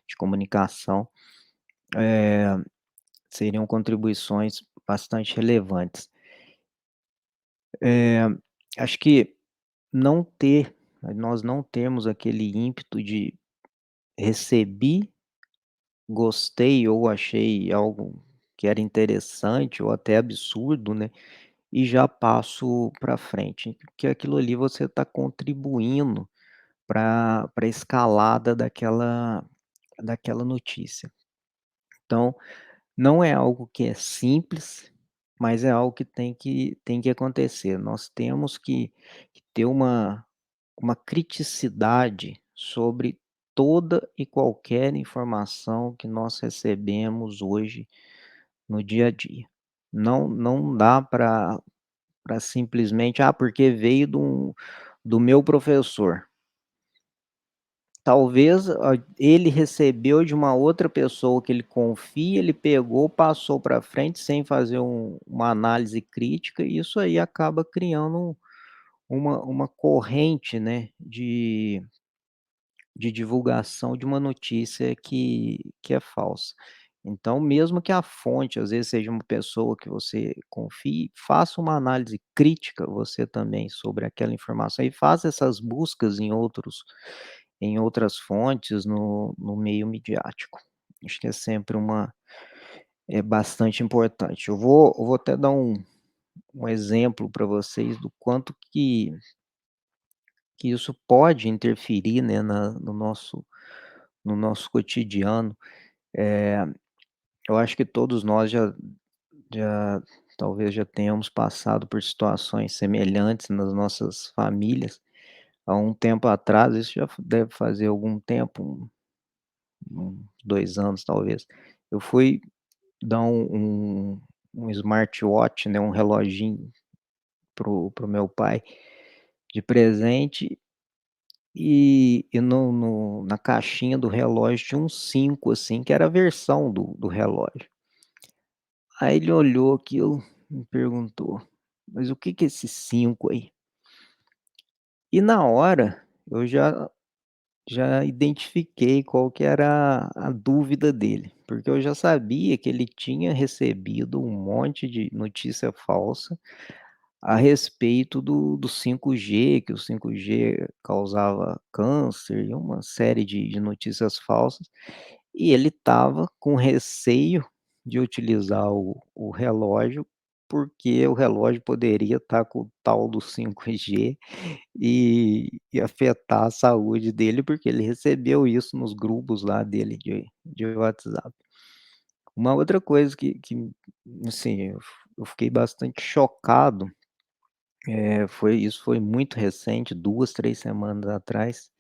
S3: de comunicação, eh, seriam contribuições bastante relevantes. Eh, Acho que nós não temos aquele ímpeto de recebi, gostei ou achei algo que era interessante ou até absurdo, né, e já passo para frente, porque aquilo ali você está contribuindo para a escalada daquela notícia. Então, não é algo que é simples, mas é algo que tem que acontecer. Nós temos que ter uma criticidade sobre toda e qualquer informação que nós recebemos hoje no dia a dia. Não dá para simplesmente: "Ah, porque veio do meu professor". Talvez, ele recebeu de uma outra pessoa que ele confia, ele pegou, passou para frente sem fazer uma análise crítica, e isso aí acaba criando uma corrente, né, de divulgação de uma notícia que é falsa. Então, mesmo que a fonte, às vezes, seja uma pessoa que você confie, faça uma análise crítica você também sobre aquela informação e faça essas buscas em outras fontes no meio midiático. Acho que é sempre é bastante importante. Eu vou até dar um exemplo para vocês do quanto que isso pode interferir, né, no nosso cotidiano. Eh, eu acho que todos nós já talvez já tenhamos passado por situações semelhantes nas nossas famílias. Há um tempo atrás, isso já deve fazer algum tempo, uns 2 anos talvez, eu fui dar um smartwatch, né, um reloginho pro meu pai de presente. E na caixinha do relógio tinha um 5 assim, que era a versão do relógio. Aí ele olhou aquilo, me perguntou: "Mas o que que é esse 5 aí?". E na hora, eu já identifiquei qual que era a dúvida dele, porque eu já sabia que ele tinha recebido um monte de notícia falsa a respeito do 5G, que o 5G causava câncer e uma série de notícias falsas, e ele estava com receio de utilizar o relógio porque o relógio poderia estar com o tal do 5G e afetar a saúde dele, porque ele recebeu isso nos grupos lá dele de WhatsApp. Uma outra coisa que assim, eu fiquei bastante chocado, foi muito recente, 2 3 semanas atrás,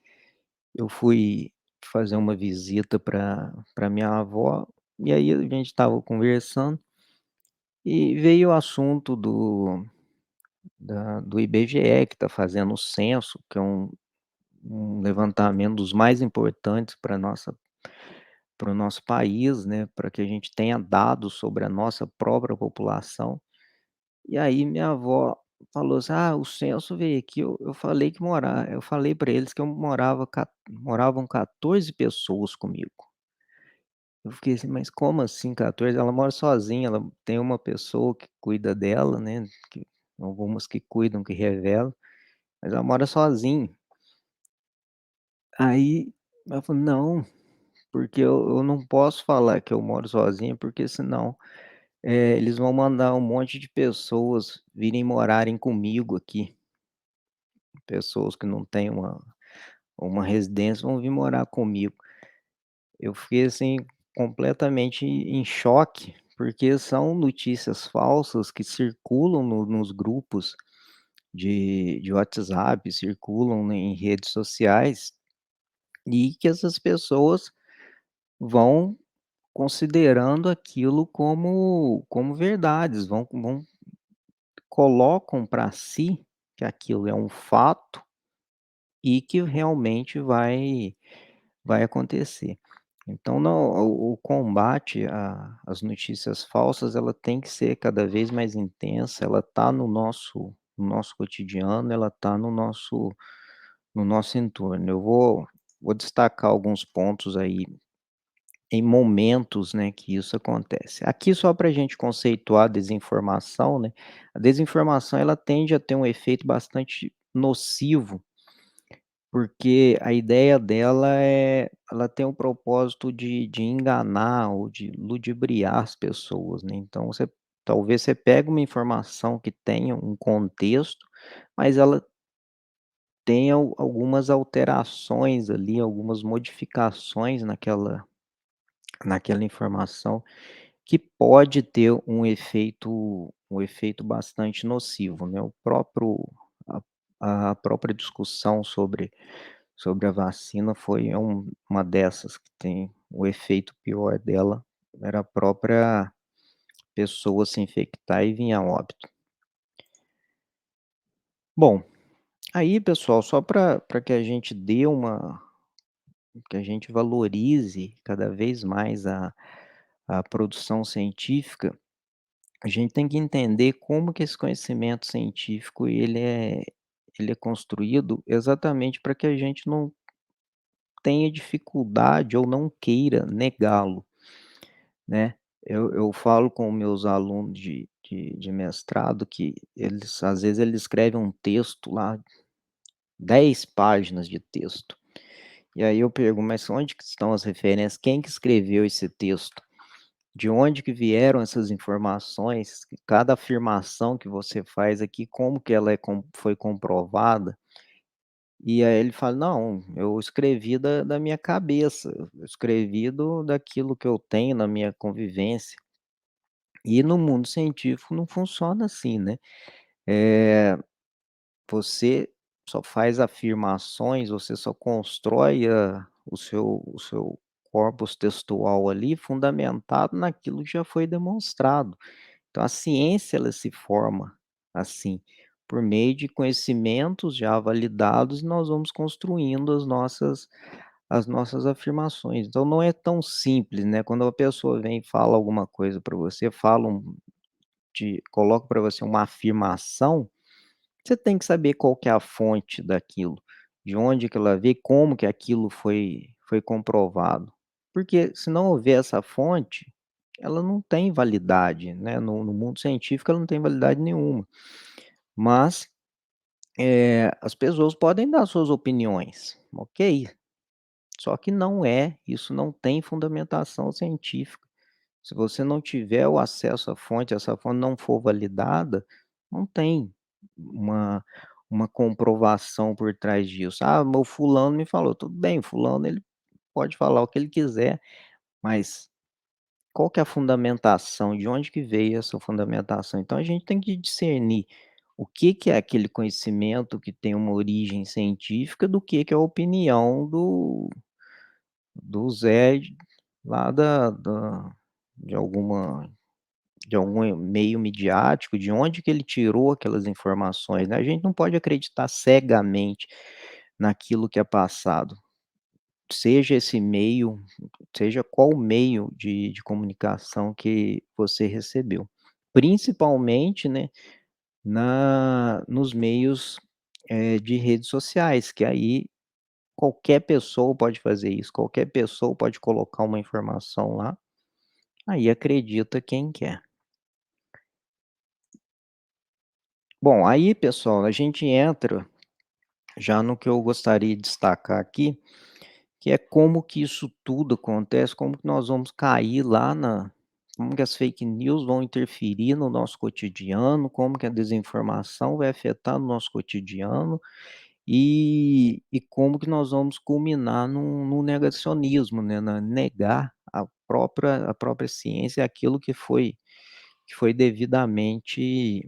S3: eu fui fazer uma visita para minha avó, e aí a gente estava conversando, e veio o assunto do IBGE, que está fazendo o censo, que é um levantamento dos mais importantes para o nosso país, né, para que a gente tenha dados sobre a nossa própria população. E aí minha avó falou assim: "Ah, o censo veio aqui, eu falei para eles que moravam 14 pessoas comigo". Eu fiquei assim: "Mas como assim 14?" Ela mora sozinha, ela tem uma pessoa que cuida dela, né, que algumas que cuidam, que revelam, mas ela mora sozinha. Aí ela falou: "Não, porque eu não posso falar que eu moro sozinha, porque senão, eles vão mandar um monte de pessoas virem morarem comigo aqui. Pessoas que não têm uma residência vão vir morar comigo". Eu fiquei, assim, completamente em choque, porque são notícias falsas que circulam nos grupos de WhatsApp, circulam em redes sociais, e que essas pessoas vão considerando aquilo como verdades, vão colocam para si que aquilo é um fato e que realmente vai acontecer. Então não, o combate às notícias falsas, ela tem que ser cada vez mais intensa, ela está no nosso cotidiano, ela está no nosso entorno. Eu vou destacar alguns pontos aí, em momentos, né, que isso acontece. Aqui só para a gente conceituar a desinformação, né, a desinformação ela tende a ter um efeito bastante nocivo, porque a ideia dela ela tem o propósito de enganar ou de ludibriar as pessoas, né, então talvez você pega uma informação que tenha um contexto, mas ela tenha algumas alterações ali, algumas modificações naquela informação, que pode ter um efeito bastante nocivo, né, a própria discussão sobre a vacina foi uma dessas que tem o efeito pior dela, era a própria pessoa se infectar e vir a óbito. Bom, aí pessoal, só para que a gente valorize cada vez mais a produção científica, a gente tem que entender como que esse conhecimento científico ele é construído exatamente para que a gente não tenha dificuldade ou não queira negá-lo, né. Eu falo com meus alunos de mestrado que eles, às vezes, eles escrevem um texto lá, 10 páginas de texto, e aí eu pergunto: "Mas onde que estão as referências? Quem que escreveu esse texto? De onde que vieram essas informações? Cada afirmação que você faz aqui, como que ela foi comprovada?". E aí ele fala: "Não, eu escrevi da minha cabeça, eu escrevi daquilo que eu tenho na minha convivência". E no mundo científico não funciona assim, né. Eh, Você só faz afirmações, você só constrói o seu corpus textual ali fundamentado naquilo que já foi demonstrado. Então a ciência ela se forma assim, por meio de conhecimentos já validados, e nós vamos construindo as nossas afirmações. Então não é tão simples, né, quando a pessoa vem e fala alguma coisa para você, coloca para você uma afirmação, você tem que saber qual que é a fonte daquilo, de onde que ela veio, como que aquilo foi comprovado. Porque se não houver essa fonte, ela não tem validade, né, no mundo científico ela não tem validade nenhuma. Mas, as pessoas podem dar suas opiniões, ok, só que isso não tem fundamentação científica. Se você não tiver o acesso à fonte, essa fonte não for validada, não tem uma uma comprovação por trás disso. "Ah, meu fulano me falou", tudo bem, fulano ele pode falar o que ele quiser, mas qual que é a fundamentação? De onde que veio essa fundamentação? Então a gente tem que discernir o que que é aquele conhecimento que tem uma origem científica, do que é a opinião do Zé lá de alguma de algum meio midiático, de onde que ele tirou aquelas informações, né. A gente não pode acreditar cegamente naquilo que é passado, seja esse meio, seja qual meio de comunicação que você recebeu. Principalmente, né, nos meios, de redes sociais, que aí qualquer pessoa pode fazer isso, qualquer pessoa pode colocar uma informação lá, aí acredita quem quer. Bom, aí pessoal, a gente entra já no que eu gostaria de destacar aqui, que é como que isso tudo acontece, como que nós vamos cair lá na como que as fake news vão interferir no nosso cotidiano, como que a desinformação vai afetar no nosso cotidiano, e como que nós vamos culminar no negacionismo, né, na negar a própria ciência, aquilo que foi devidamente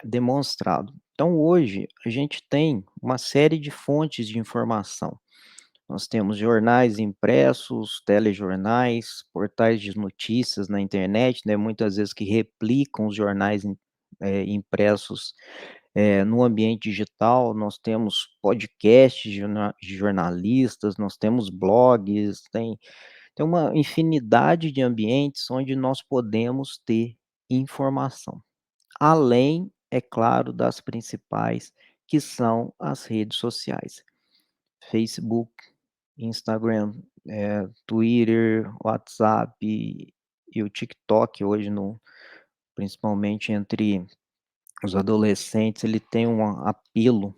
S3: demonstrado. Então hoje a gente tem uma série de fontes de informação. Nós temos jornais impressos, telejornais, portais de notícias na internet, né, muitas vezes que replicam os jornais impressos, no ambiente digital. Nós temos podcasts de jornalistas, nós temos blogs, tem uma infinidade de ambientes onde nós podemos ter informação. Além, é claro, das principais, que são as redes sociais. Facebook, Instagram, Twitter, WhatsApp e o TikTok hoje principalmente entre os adolescentes, ele tem um apelo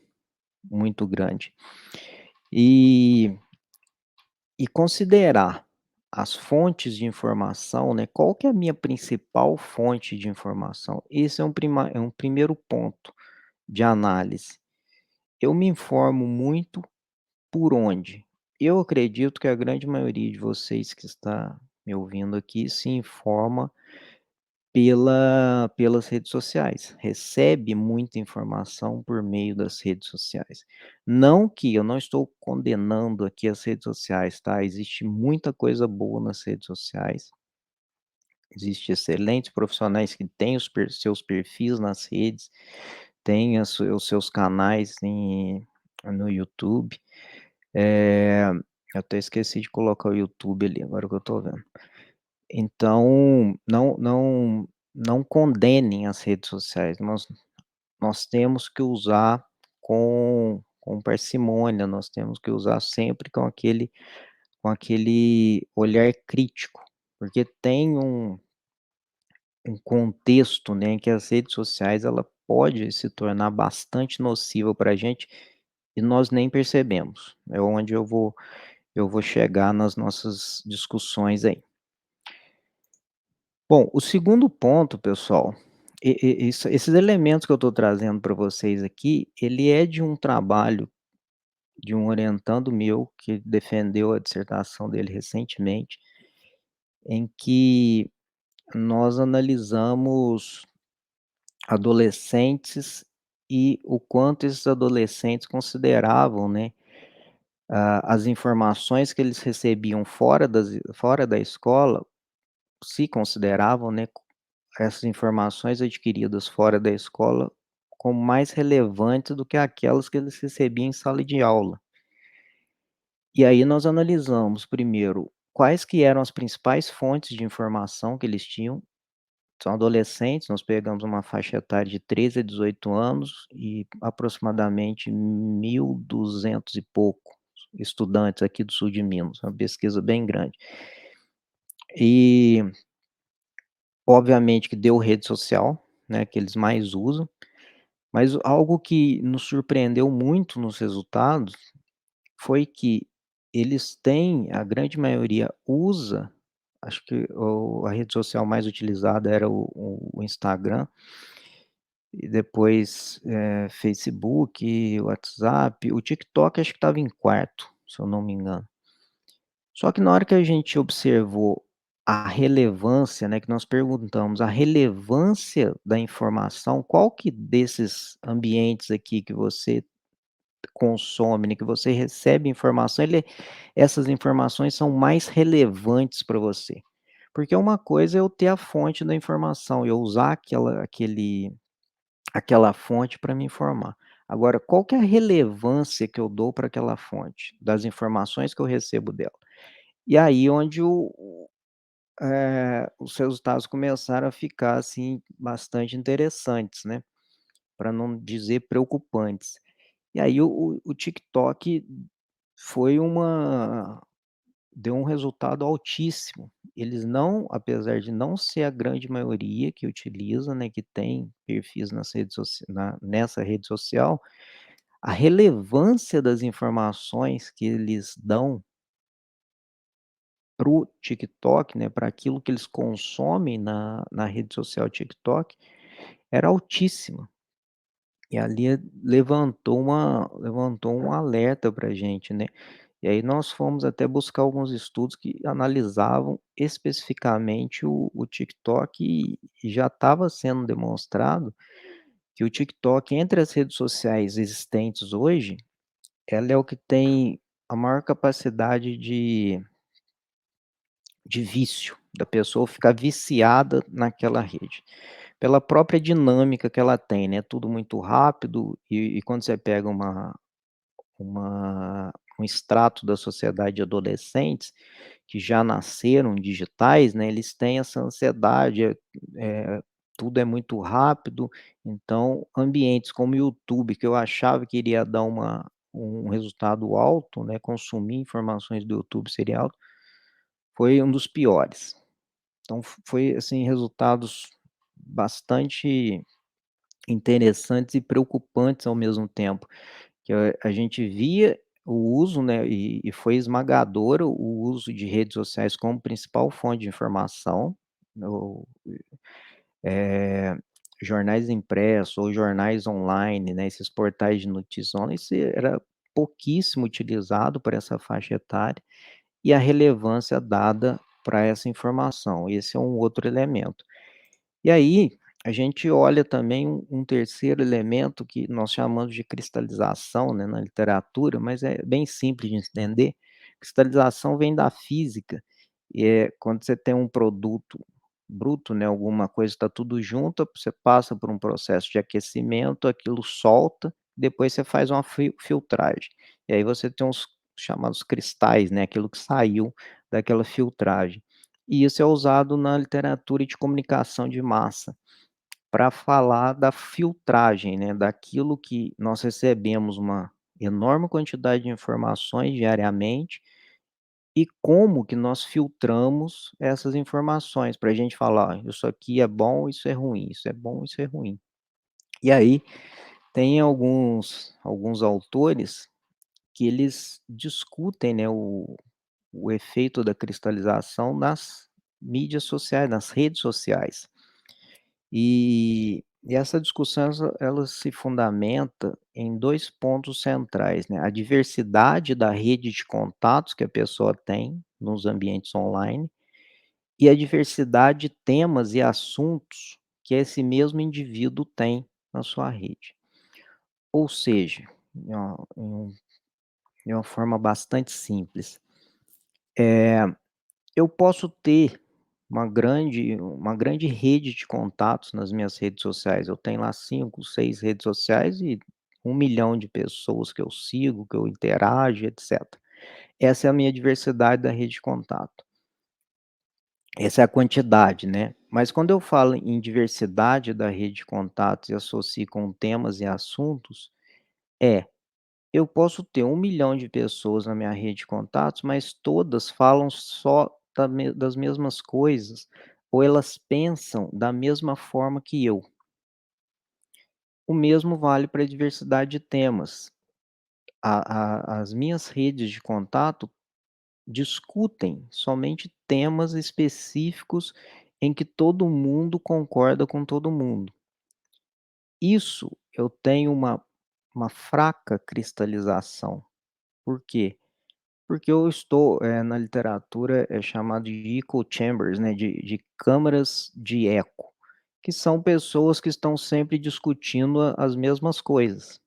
S3: muito grande. E considerar as fontes de informação, né, qual que é a minha principal fonte de informação? Esse é um primeiro ponto de análise. Eu me informo muito por onde? Eu acredito que a grande maioria de vocês que está me ouvindo aqui se informa pelas redes sociais, recebe muita informação por meio das redes sociais. Não que eu não estou condenando aqui as redes sociais, tá, existe muita coisa boa nas redes sociais, existe excelentes profissionais que têm seus perfis nas redes, têm os seus canais no YouTube. Eu até esqueci de colocar o YouTube ali, agora que eu tô vendo. Então, não condenem as redes sociais, nós temos que usar com parcimônia, nós temos que usar sempre com aquele olhar crítico, porque tem um contexto, né, em que as redes sociais, ela pode se tornar bastante nociva para a gente, e nós nem percebemos. É onde eu vou chegar nas nossas discussões aí. Bom, o segundo ponto, pessoal, esses elementos que eu estou trazendo para vocês aqui, ele é de um trabalho de um orientando meu, que defendeu a dissertação dele recentemente, em que nós analisamos adolescentes e o quanto esses adolescentes consideravam, né, as informações que eles recebiam fora da escola, se consideravam, né, essas informações adquiridas fora da escola como mais relevantes do que aquelas que eles recebiam em sala de aula. E aí nós analisamos primeiro quais que eram as principais fontes de informação que eles tinham. São adolescentes, nós pegamos uma faixa etária de 13 a 18 anos e aproximadamente 1.200 e pouco estudantes aqui do sul de Minas, uma pesquisa bem grande. E obviamente que deu rede social, né, que eles mais usam, mas algo que nos surpreendeu muito nos resultados foi que eles têm, a grande maioria usa acho que a rede social mais utilizada era o Instagram, e depois, Facebook, WhatsApp, o TikTok acho que estava em quarto, se eu não me engano. Só que na hora que a gente observou a relevância, né, que nós perguntamos a relevância da informação, qual que desses ambientes aqui que você consome, né, que você recebe informação, essas informações são mais relevantes para você. Porque uma coisa é eu ter a fonte da informação, eu usar aquela fonte para me informar. Agora, qual que é a relevância que eu dou para aquela fonte, das informações que eu recebo dela? E aí onde os resultados começaram a ficar, assim, bastante interessantes, né, para não dizer preocupantes. E aí o TikTok foi uma deu um resultado altíssimo. Eles não apesar de não ser a grande maioria que utiliza, né, que tem perfis nas redes nessa rede social, a relevância das informações que eles dão para o TikTok, né, para aquilo que eles consomem na rede social TikTok, era altíssima. E ali levantou um alerta para a gente, né. E aí nós fomos até buscar alguns estudos que analisavam especificamente o TikTok e já estava sendo demonstrado que o TikTok, entre as redes sociais existentes hoje, ela é o que tem a maior capacidade de vício, da pessoa ficar viciada naquela rede. Pela própria dinâmica que ela tem, né, tudo muito rápido e quando você pega um extrato da sociedade de adolescentes, que já nasceram digitais, né, eles têm essa ansiedade, tudo é muito rápido, então ambientes como o YouTube, que eu achava que iria dar um resultado alto, né, consumir informações do YouTube seria alto, foi um dos piores. Então foi, assim, resultados bastante interessantes e preocupantes ao mesmo tempo, que a gente via o uso, né, e foi esmagador o uso de redes sociais como principal fonte de informação, no eh, jornais impressos ou jornais online, né, esses portais de notícias online, isso era pouquíssimo utilizado por essa faixa etária, e a relevância dada para essa informação, esse é um outro elemento. E aí, a gente olha também um terceiro elemento que nós chamamos de cristalização, né, na literatura, mas é bem simples de entender. Cristalização vem da física, e é quando você tem um produto bruto, né, alguma coisa está tudo junto, você passa por um processo de aquecimento, aquilo solta, depois você faz uma filtragem. E aí você tem os chamados cristais, né, aquilo que saiu daquela filtragem. E isso é usado na literatura de comunicação de massa, para falar da filtragem, né, daquilo que nós recebemos uma enorme quantidade de informações diariamente, e como que nós filtramos essas informações, para a gente falar: "Ó, isso aqui é bom, isso é ruim, isso é bom, isso é ruim". E aí, tem alguns autores que eles discutem, né, o efeito da cristalização nas mídias sociais, nas redes sociais. E essa discussão ela se fundamenta em 2 pontos centrais, né, a diversidade da rede de contatos que a pessoa tem nos ambientes online, e a diversidade de temas e assuntos que esse mesmo indivíduo tem na sua rede. Ou seja, de uma forma bastante simples, eu posso ter uma grande rede de contatos nas minhas redes sociais. Eu tenho lá 5, 6 redes sociais e 1 milhão de pessoas que eu sigo, que eu interajo, etcétera. Essa é a minha diversidade da rede de contato. Essa é a quantidade, né. Mas quando eu falo em diversidade da rede de contatos e associo com temas e assuntos, é eu posso ter 1 milhão de pessoas na minha rede de contatos, mas todas falam só das mesmas coisas, ou elas pensam da mesma forma que eu. O mesmo vale para a diversidade de temas. As minhas redes de contato discutem somente temas específicos em que todo mundo concorda com todo mundo. Isso eu tenho uma fraca cristalização. Por quê? Porque eu estou, na literatura é chamado de echo chambers, né, de câmaras de eco, que são pessoas que estão sempre discutindo as mesmas coisas.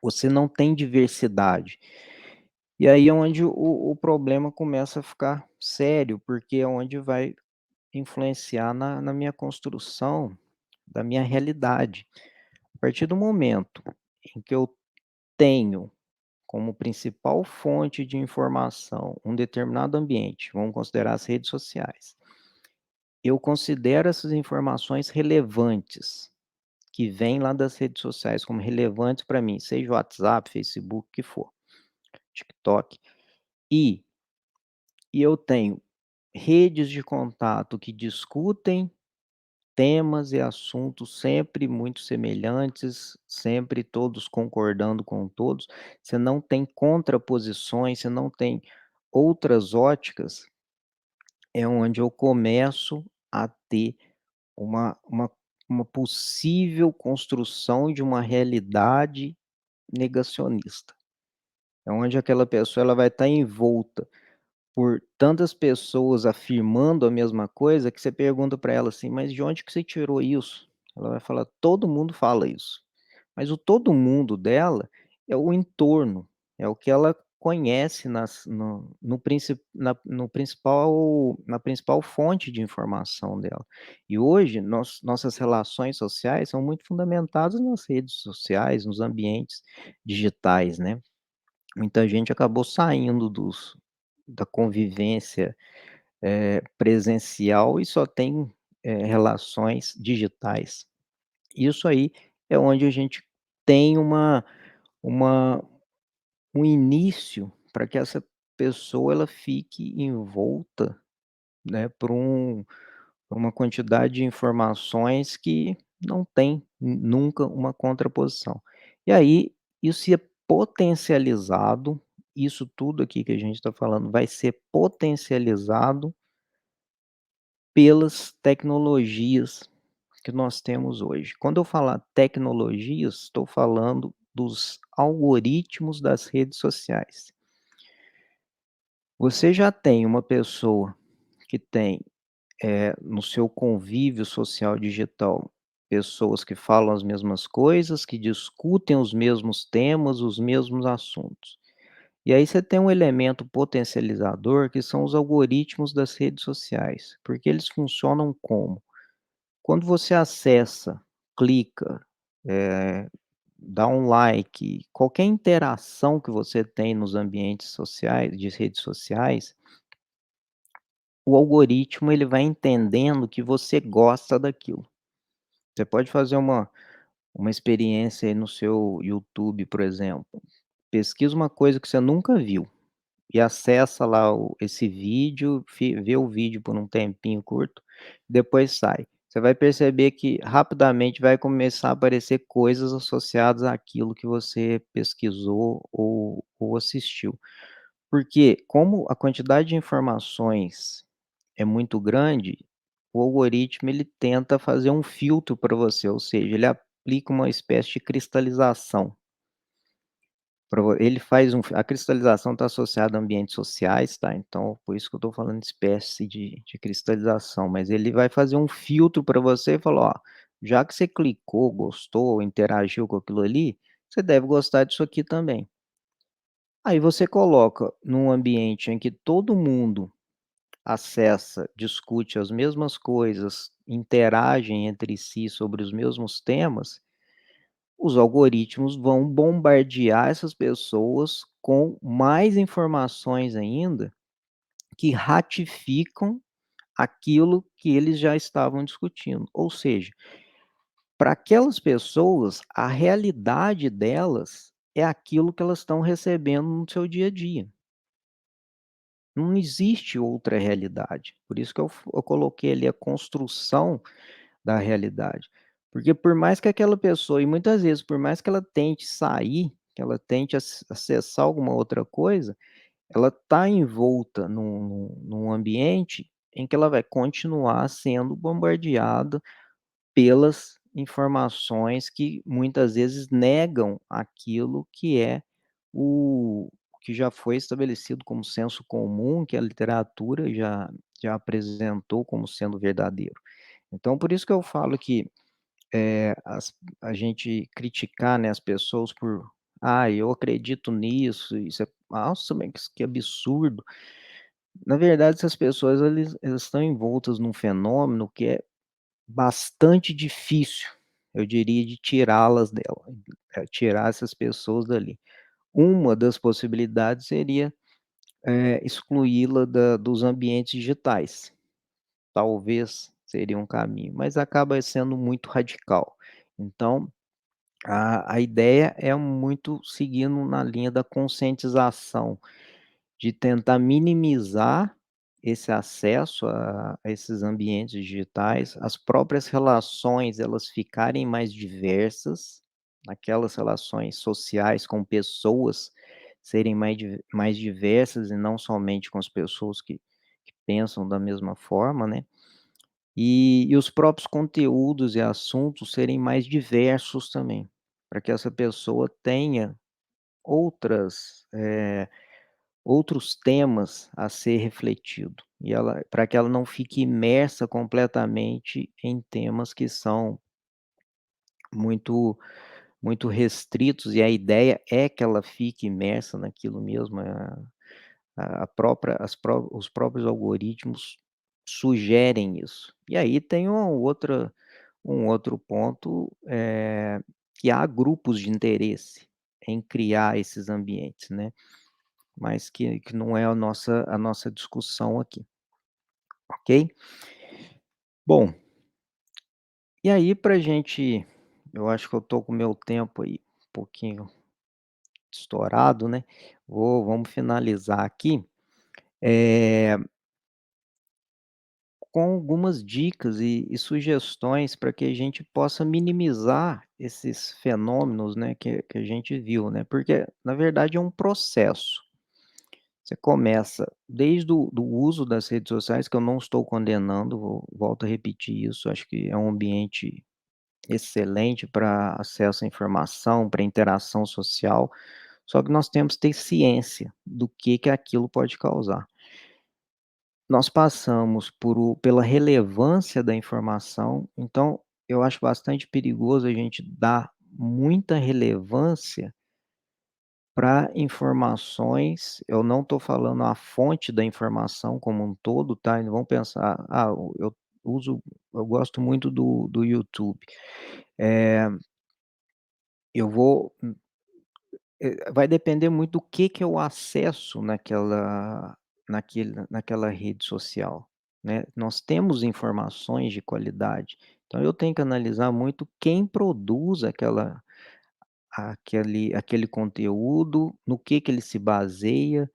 S3: Você não tem diversidade. E aí é onde o problema começa a ficar sério, porque é onde vai influenciar na minha construção da minha realidade. A partir do momento em que eu tenho como principal fonte de informação um determinado ambiente, vamos considerar as redes sociais, eu considero essas informações relevantes, que vêm lá das redes sociais como relevantes para mim, seja o WhatsApp, Facebook, o que for, TikTok, e eu tenho redes de contato que discutem temas e assuntos sempre muito semelhantes, sempre todos concordando com todos, você não tem contraposições, você não tem outras óticas, é onde eu começo a ter uma possível construção de uma realidade negacionista. É onde aquela pessoa ela vai estar envolta por tantas pessoas afirmando a mesma coisa, que você pergunta para ela assim: "Mas de onde que você tirou isso?" Ela vai falar: "Todo mundo fala isso". Mas o todo mundo dela é o entorno, é o que ela conhece nas no princi na no principal na principal fonte de informação dela. E hoje nossas relações sociais são muito fundamentadas nas redes sociais, nos ambientes digitais, né. Muita gente acabou saindo da convivência, presencial e só tem, relações digitais. Isso aí é onde a gente tem uma um início para que essa pessoa ela fique envolta, né, por uma quantidade de informações que não tem nunca uma contraposição. E aí, isso é potencializado, isso tudo aqui que a gente está falando vai ser potencializado pelas tecnologias que nós temos hoje. Quando eu falar tecnologias, estou falando dos algoritmos das redes sociais. Você já tem uma pessoa que tem no seu convívio social digital, pessoas que falam as mesmas coisas, que discutem os mesmos temas, os mesmos assuntos. E aí você tem um elemento potencializador que são os algoritmos das redes sociais, porque eles funcionam como? Quando você acessa, clica, eh, dá um like, qualquer interação que você tem nos ambientes sociais, de redes sociais, o algoritmo ele vai entendendo que você gosta daquilo. Você pode fazer uma experiência aí no seu YouTube, por exemplo. Pesquisa uma coisa que você nunca viu e acessa lá esse vídeo, vê o vídeo por um tempinho curto, depois sai. Você vai perceber que rapidamente vai começar a aparecer coisas associadas àquilo que você pesquisou ou assistiu. Porque como a quantidade de informações é muito grande, o algoritmo ele tenta fazer um filtro para você, ou seja, ele aplica uma espécie de cristalização. Ele faz a cristalização está associada a ambientes sociais, tá, então por isso que eu estou falando de espécie de cristalização, mas ele vai fazer um filtro para você e falar: "Ó, já que você clicou, gostou, interagiu com aquilo ali, você deve gostar disso aqui também". Aí você coloca num ambiente em que todo mundo acessa, discute as mesmas coisas, interagem entre si sobre os mesmos temas, os algoritmos vão bombardear essas pessoas com mais informações ainda que ratificam aquilo que eles já estavam discutindo. Ou seja, para aquelas pessoas, a realidade delas é aquilo que elas estão recebendo no seu dia a dia. Não existe outra realidade. Por isso que eu coloquei ali a construção da realidade. Porque por mais que aquela pessoa e muitas vezes por mais que ela tente sair, que ela tente acessar alguma outra coisa, ela está envolta num ambiente em que ela vai continuar sendo bombardeada pelas informações que muitas vezes negam aquilo que é o que já foi estabelecido como senso comum, que a literatura já apresentou como sendo verdadeiro. Então, por isso que eu falo que, a gente criticar, né, as pessoas por: "Ah, eu acredito nisso, isso é nossa, mas que absurdo". Na verdade, essas pessoas elas estão envoltas num fenômeno que é bastante difícil, eu diria, de tirá-las dela, tirar essas pessoas dali. Uma das possibilidades seria, excluí-la dos ambientes digitais. Talvez seria um caminho, mas acaba sendo muito radical. Então, a ideia é muito seguindo na linha da conscientização, de tentar minimizar esse acesso a esses ambientes digitais, as próprias relações elas ficarem mais diversas, aquelas relações sociais com pessoas serem mais diversas e não somente com as pessoas que pensam da mesma forma, né. E os próprios conteúdos e assuntos serem mais diversos também, para que essa pessoa tenha outras, outros temas a ser refletido, e ela para que ela não fique imersa completamente em temas que são muito muito restritos, e a ideia é que ela fique imersa naquilo mesmo, a própria os próprios algoritmos sugerem isso. E aí tem um outro ponto, que há grupos de interesse em criar esses ambientes, né, mas que não é a nossa discussão aqui, ok? Bom, e aí pra gente eu acho que eu tô com o meu tempo aí um pouquinho estourado, né, vamos finalizar aqui, eh, com algumas dicas e sugestões para que a gente possa minimizar esses fenômenos, né, que a gente viu, né, porque na verdade é um processo. Você começa desde o do uso das redes sociais, que eu não estou condenando, volto a repetir isso, acho que é um ambiente excelente para acesso à informação, para interação social, só que nós temos que ter ciência do que aquilo pode causar. Nós passamos pela relevância da informação, então eu acho bastante perigoso a gente dar muita relevância para informações, eu não estou falando a fonte da informação como um todo, tá, e não vão pensar: "Ah, uso eu gosto muito do YouTube". Eh, eu vou vai depender muito do que eu acesso naquela rede social, né. Nós temos informações de qualidade, então eu tenho que analisar muito quem produz aquele conteúdo, no que ele se baseia.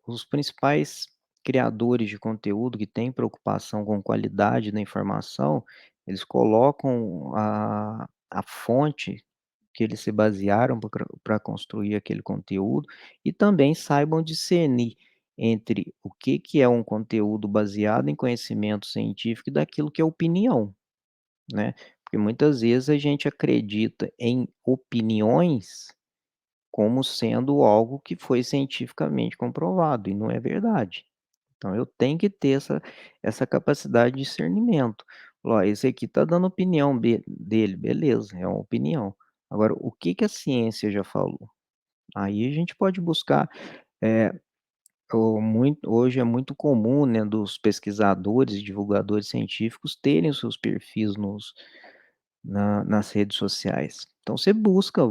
S3: Os principais criadores de conteúdo que têm preocupação com qualidade da informação, eles colocam a fonte que eles se basearam para construir aquele conteúdo e também saibam discernir entre o que é um conteúdo baseado em conhecimento científico e daquilo que é opinião, né. Porque muitas vezes a gente acredita em opiniões como sendo algo que foi cientificamente comprovado, e não é verdade. Então eu tenho que ter essa capacidade de discernimento. Falar: "Ó, esse aqui está dando opinião dele, beleza, é uma opinião. Agora o que que a ciência já falou?". Aí a gente pode buscar, eh, hoje é muito comum, né, dos pesquisadores e divulgadores científicos terem os seus perfis nas redes sociais. Então você busca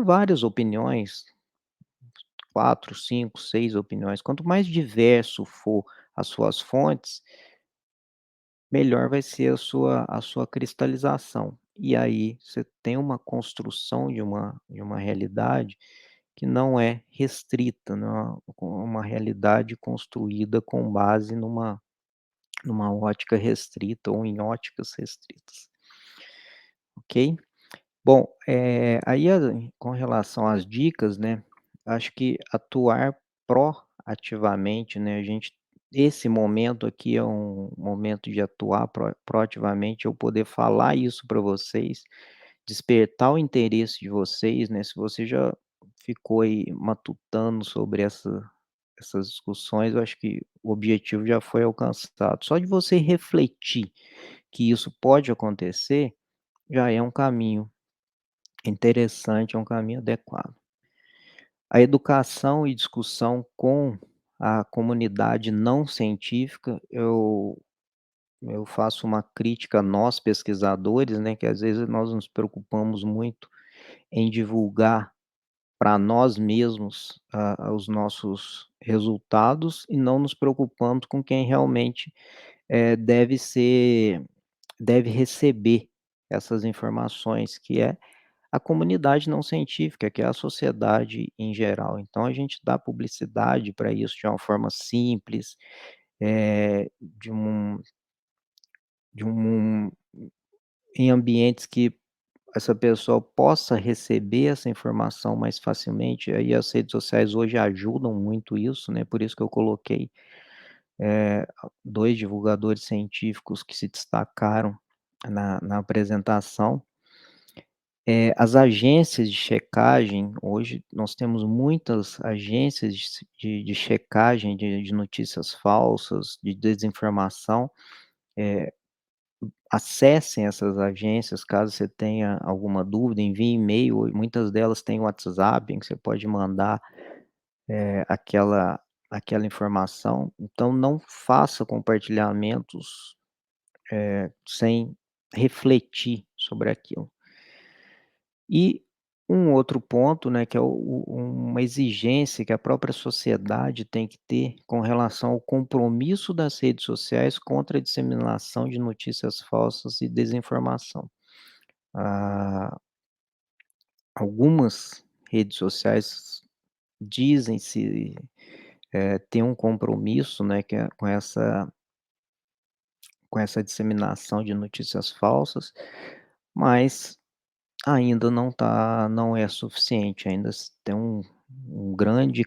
S3: várias opiniões, 4, 5, 6 opiniões. Quanto mais diverso for as suas fontes, melhor vai ser a sua cristalização. E aí você tem uma construção de uma realidade que não é restrita, né, uma realidade construída com base numa ótica restrita ou em óticas restritas, ok? Bom, aí com relação às dicas, né, acho que atuar proativamente, né, esse momento aqui é um momento de atuar proativamente, eu poder falar isso para vocês, despertar o interesse de vocês, né, se você já ficou aí matutando sobre essas discussões, eu acho que o objetivo já foi alcançado. Só de você refletir que isso pode acontecer, já é um caminho interessante, é um caminho adequado. A educação e discussão com a comunidade não científica, eu faço uma crítica a nós pesquisadores, né, que às vezes nós nos preocupamos muito em divulgar para nós mesmos os nossos resultados e não nos preocupamos com quem realmente, deve receber essas informações, que é a comunidade não científica, que é a sociedade em geral. Então a gente dá publicidade para isso de uma forma simples, de um em ambientes que essa pessoa possa receber essa informação mais facilmente, aí as redes sociais hoje ajudam muito isso, né, por isso que eu coloquei, 2 divulgadores científicos que se destacaram na apresentação. As agências de checagem, hoje nós temos muitas agências de checagem de notícias falsas, de desinformação. Acessem essas agências, caso você tenha alguma dúvida, envie e-mail, muitas delas têm WhatsApp, em que você pode mandar, aquela informação. Então não faça compartilhamentos, sem refletir sobre aquilo. E um outro ponto, né, que é uma exigência que a própria sociedade tem que ter com relação ao compromisso das redes sociais contra a disseminação de notícias falsas e desinformação. Ah, algumas redes sociais dizem-se, ter um compromisso, né, que é com essa disseminação de notícias falsas, mas ainda não é suficiente, ainda tem um grande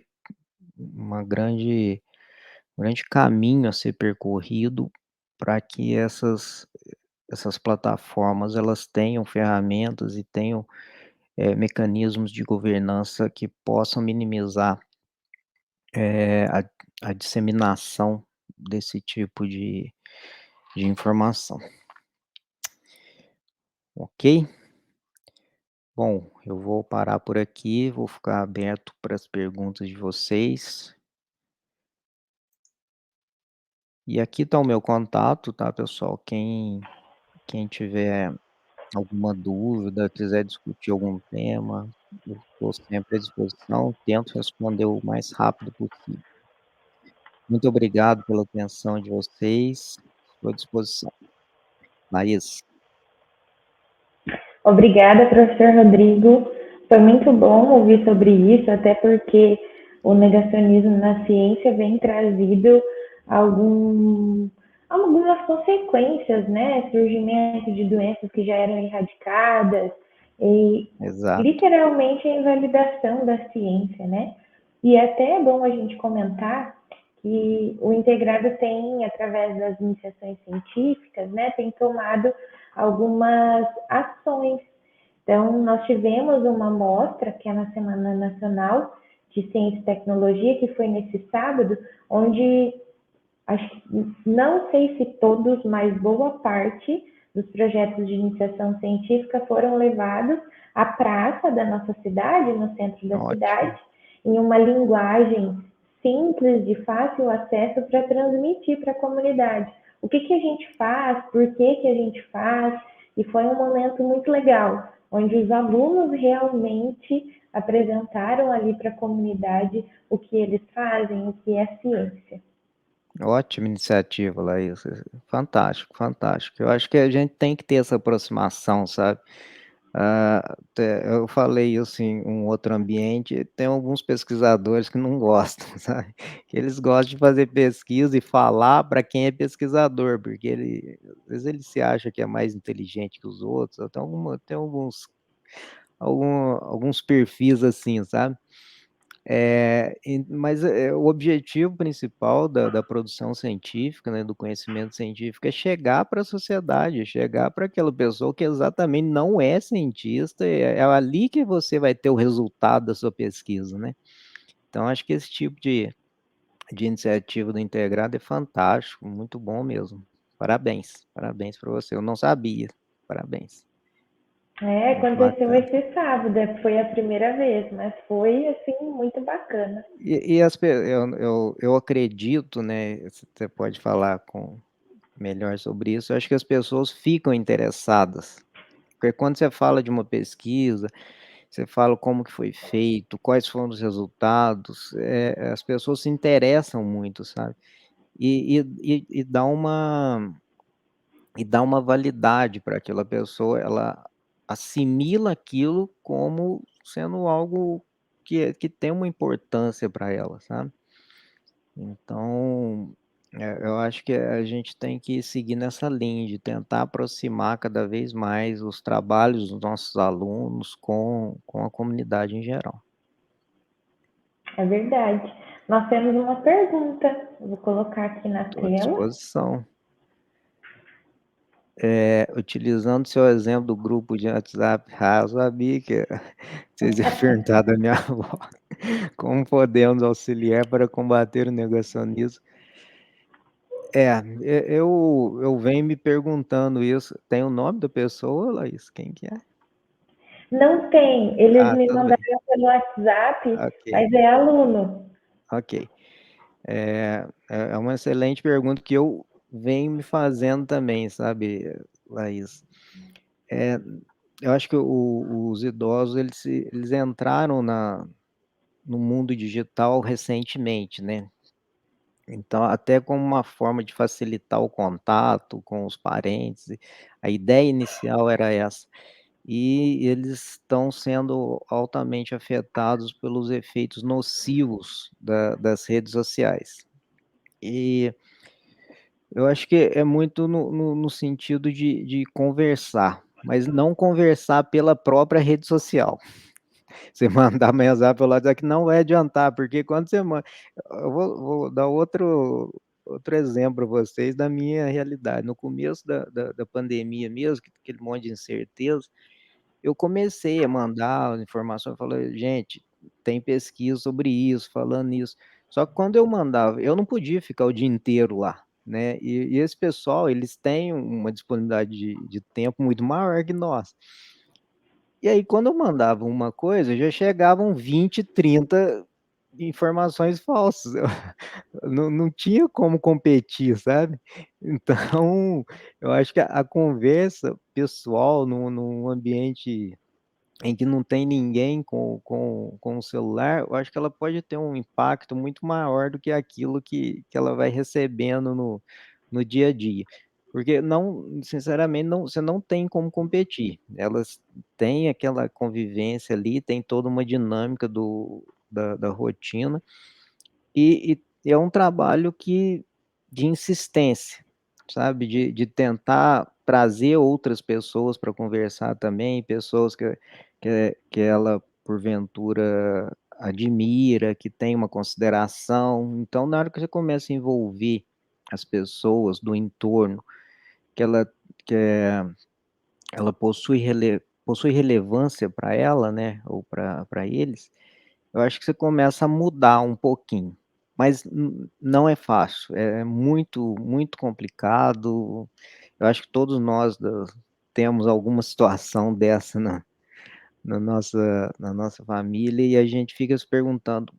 S3: uma grande caminho a ser percorrido para que essas plataformas elas tenham ferramentas e tenham, mecanismos de governança que possam minimizar, a disseminação desse tipo de informação, ok? Bom, eu vou parar por aqui, vou ficar aberto para as perguntas de vocês. E aqui está o meu contato, tá, pessoal? Quem tiver alguma dúvida, quiser discutir algum tema, eu estou sempre à disposição, tento responder o mais rápido possível. Muito obrigado pela atenção de vocês, estou à disposição. Laís.
S1: Obrigada, professor Rodrigo. Foi muito bom ouvir sobre isso, até porque o negacionismo na ciência vem trazido algumas consequências, né? Surgimento de doenças que já eram erradicadas e
S3: Exato.
S1: literalmente a invalidação da ciência, né? E até é bom a gente comentar que o Integrado tem, através das iniciações científicas, né, tem tomado algumas ações. Então, nós tivemos uma mostra, que é na Semana Nacional de Ciência e Tecnologia, que foi nesse sábado, onde, não sei se todos, mas boa parte dos projetos de iniciação científica foram levados à praça da nossa cidade, no centro da cidade, em uma linguagem simples, de fácil acesso, para transmitir para a comunidade o que a gente faz, por que a gente faz, e foi um momento muito legal, onde os alunos realmente apresentaram ali para a comunidade o que eles fazem, o que é ciência.
S3: Ótima iniciativa, Laís, fantástico, fantástico. Eu acho que a gente tem que ter essa aproximação, sabe? Eu falei isso em um outro ambiente, tem alguns pesquisadores que não gostam, sabe, que eles gostam de fazer pesquisa e falar para quem é pesquisador, porque às vezes ele se acha que é mais inteligente que os outros, ou tem alguns perfis assim, sabe. Mas o objetivo principal da produção científica, né, do conhecimento científico, é chegar para a sociedade, é chegar para aquela pessoa que exatamente não é cientista, é ali que você vai ter o resultado da sua pesquisa, né. Então acho que esse tipo de iniciativa do Integrado é fantástico, muito bom mesmo. Parabéns, parabéns para você, eu não sabia. Parabéns, muito
S1: Aconteceu
S3: bacana.
S1: esse sábado, foi a primeira vez, mas foi, assim, muito bacana.
S3: Eu acredito, né, você pode falar melhor sobre isso, eu acho que as pessoas ficam interessadas, porque quando você fala de uma pesquisa, você fala como que foi feito, quais foram os resultados, as pessoas se interessam muito, sabe. E dá uma validade para aquela pessoa, ela assimila aquilo como sendo algo que tem uma importância para ela, sabe. Então, eu acho que a gente tem que seguir nessa linha de tentar aproximar cada vez mais os trabalhos dos nossos alunos com a comunidade em geral.
S1: É verdade. Nós temos uma pergunta, vou colocar aqui na
S3: Estou à
S1: tela.
S3: disposição. Utilizando seu exemplo do grupo de WhatsApp, eu sabia que vocês iam perguntar da minha avó. Como podemos auxiliar para combater o negacionismo? Eu venho me perguntando isso. Tem o nome da pessoa, Laís? Quem que é?
S1: Não tem, eles
S3: Ah,
S1: me
S3: tudo bem.
S1: mandaram pelo WhatsApp,
S3: Ok,
S1: mas é aluno.
S3: ok. É uma excelente pergunta que eu venho me fazendo também, sabe, Laís. Eh, eu acho que os idosos eles entraram no mundo digital recentemente, né. Então, até como uma forma de facilitar o contato com os parentes, a ideia inicial era essa. E eles estão sendo altamente afetados pelos efeitos nocivos das redes sociais. E eu acho que é muito no sentido de conversar, mas não conversar pela própria rede social. Você mandar mensagem pelo WhatsApp que não vai adiantar, porque quando você manda eu vou dar outro exemplo para vocês da minha realidade. No começo da pandemia mesmo, que aquele monte de incerteza, eu comecei a mandar informações, falei: "Gente, tem pesquisa sobre isso, falando nisso". Só que quando eu mandava, eu não podia ficar o dia inteiro lá, né, e esse pessoal, eles têm uma disponibilidade de tempo muito maior que nós. E aí quando eu mandava uma coisa, já chegavam 20, 30 informações falsas, eu não tinha como competir, sabe. Então, eu acho que a conversa pessoal num ambiente em que não tem ninguém com o celular, eu acho que ela pode ter um impacto muito maior do que aquilo que ela vai recebendo no dia a dia. Porque não sinceramente, você não tem como competir. Elas têm aquela convivência ali, tem toda uma dinâmica da rotina, e é um trabalho de insistência, sabe, de tentar trazer outras pessoas para conversar também, pessoas que ela porventura admira, que tem uma consideração. Então, na hora que você começa a envolver as pessoas do entorno, que ela que, eh, ela possui relevância para ela, né, ou para eles, eu acho que você começa a mudar um pouquinho, mas não é fácil, é muito, muito complicado. Eu acho que todos nós temos alguma situação dessa na nossa família e a gente fica se perguntando: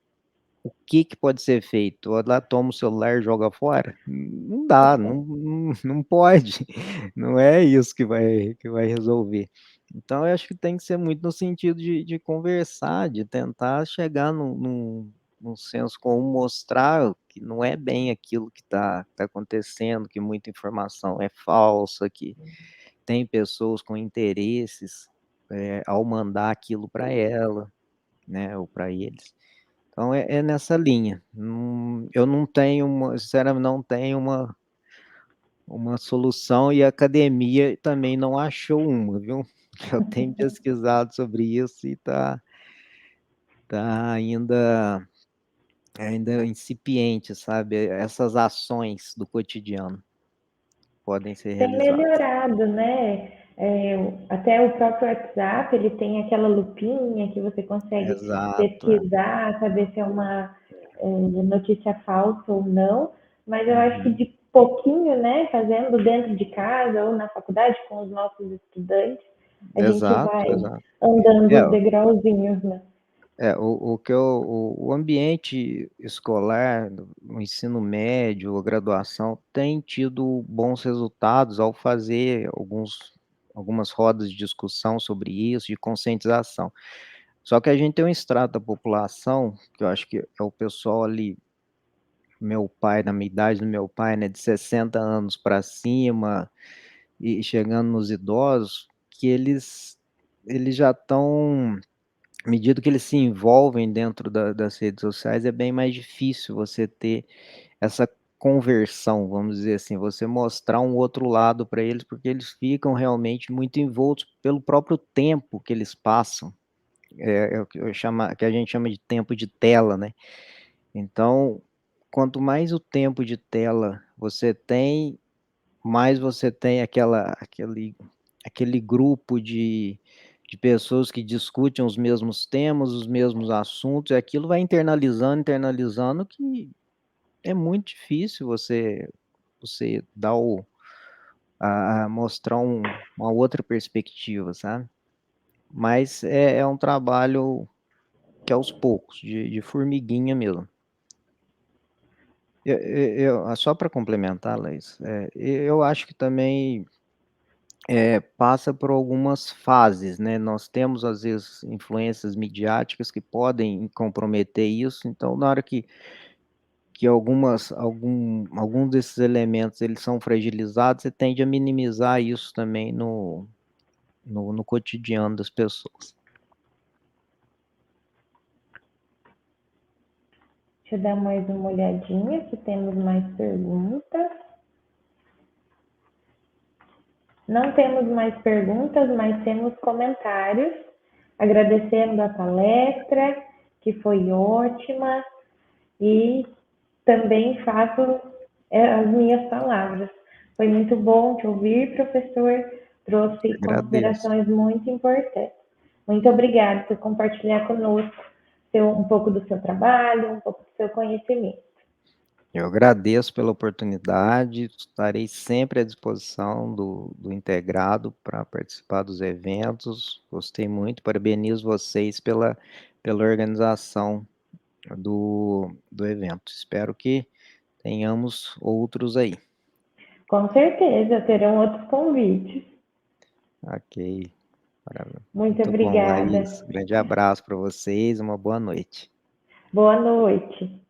S3: "O que que pode ser feito?". Ou lá toma o celular e joga fora? Não dá, não pode, não é isso que vai resolver. Então eu acho que tem que ser muito no sentido de conversar, de tentar chegar num senso comum, mostrar que não é bem aquilo que está acontecendo, que muita informação é falsa, que tem pessoas com interesses, ao mandar aquilo para ela, né, ou para eles. Então é nessa linha. Eu não tenho sinceramente não tenho uma solução e a academia também não achou uma, viu. Eu tenho pesquisado sobre isso e tá tá ainda incipiente, sabe? Essas ações do cotidiano podem ser
S1: Tem
S3: realizadas.
S1: melhorado, né? Até o próprio WhatsApp, ele tem aquela lupinha que você consegue
S3: Exato, é.
S1: pesquisar, saber se é uma notícia falsa ou não, mas eu acho que
S3: Uhum.
S1: de pouquinho, né, fazendo dentro de casa ou na faculdade com os nossos estudantes, a gente
S3: Exato,
S1: vai
S3: exato.
S1: andando
S3: É,
S1: os degrauzinhos, né?
S3: o ambiente escolar, o ensino médio, a graduação, tem tido bons resultados ao fazer algumas rodas de discussão sobre isso, de conscientização. Só que a gente tem um extrato da população, que eu acho que é o pessoal ali, meu pai, na minha idade do meu pai, né, de 60 anos para cima, e chegando nos idosos, que eles já estão, à medida que eles se envolvem dentro das redes sociais, é bem mais difícil você ter essa conversão, vamos dizer assim, você mostrar um outro lado para eles, porque eles ficam realmente muito envoltos pelo próprio tempo que eles passam, é o que que a gente chama de tempo de tela, né. Então, quanto mais o tempo de tela você tem, mais você tem aquele grupo de pessoas que discutem os mesmos temas, os mesmos assuntos, e aquilo vai internalizando, internalizando, que é muito difícil você dar mostrar uma outra perspectiva, sabe. Mas é um trabalho que é aos poucos, de formiguinha mesmo. Só para complementar, Laís, eu acho que também passa por algumas fases, né, nós temos, às vezes, influências midiáticas que podem comprometer isso, então na hora que alguns desses elementos eles são fragilizados, você tende a minimizar isso também no cotidiano das pessoas.
S1: Deixa eu dar mais uma olhadinha se temos mais perguntas. Não temos mais perguntas, mas temos comentários, agradecendo a palestra, que foi ótima, e também faço as minhas palavras. Foi muito bom te ouvir, professor, trouxe
S3: Agradeço.
S1: considerações muito importantes. Muito obrigada por compartilhar conosco um pouco do seu trabalho, um pouco do seu conhecimento.
S3: Eu agradeço pela oportunidade, estarei sempre à disposição do integrado para participar dos eventos. Gostei muito, parabenizo vocês pela organização do evento. Espero que tenhamos outros aí.
S1: Com certeza, terão outros convites.
S3: Ok.
S1: Muito
S3: Muito bom,
S1: obrigada.
S3: Laís. Grande abraço para vocês, uma boa noite.
S1: Boa noite.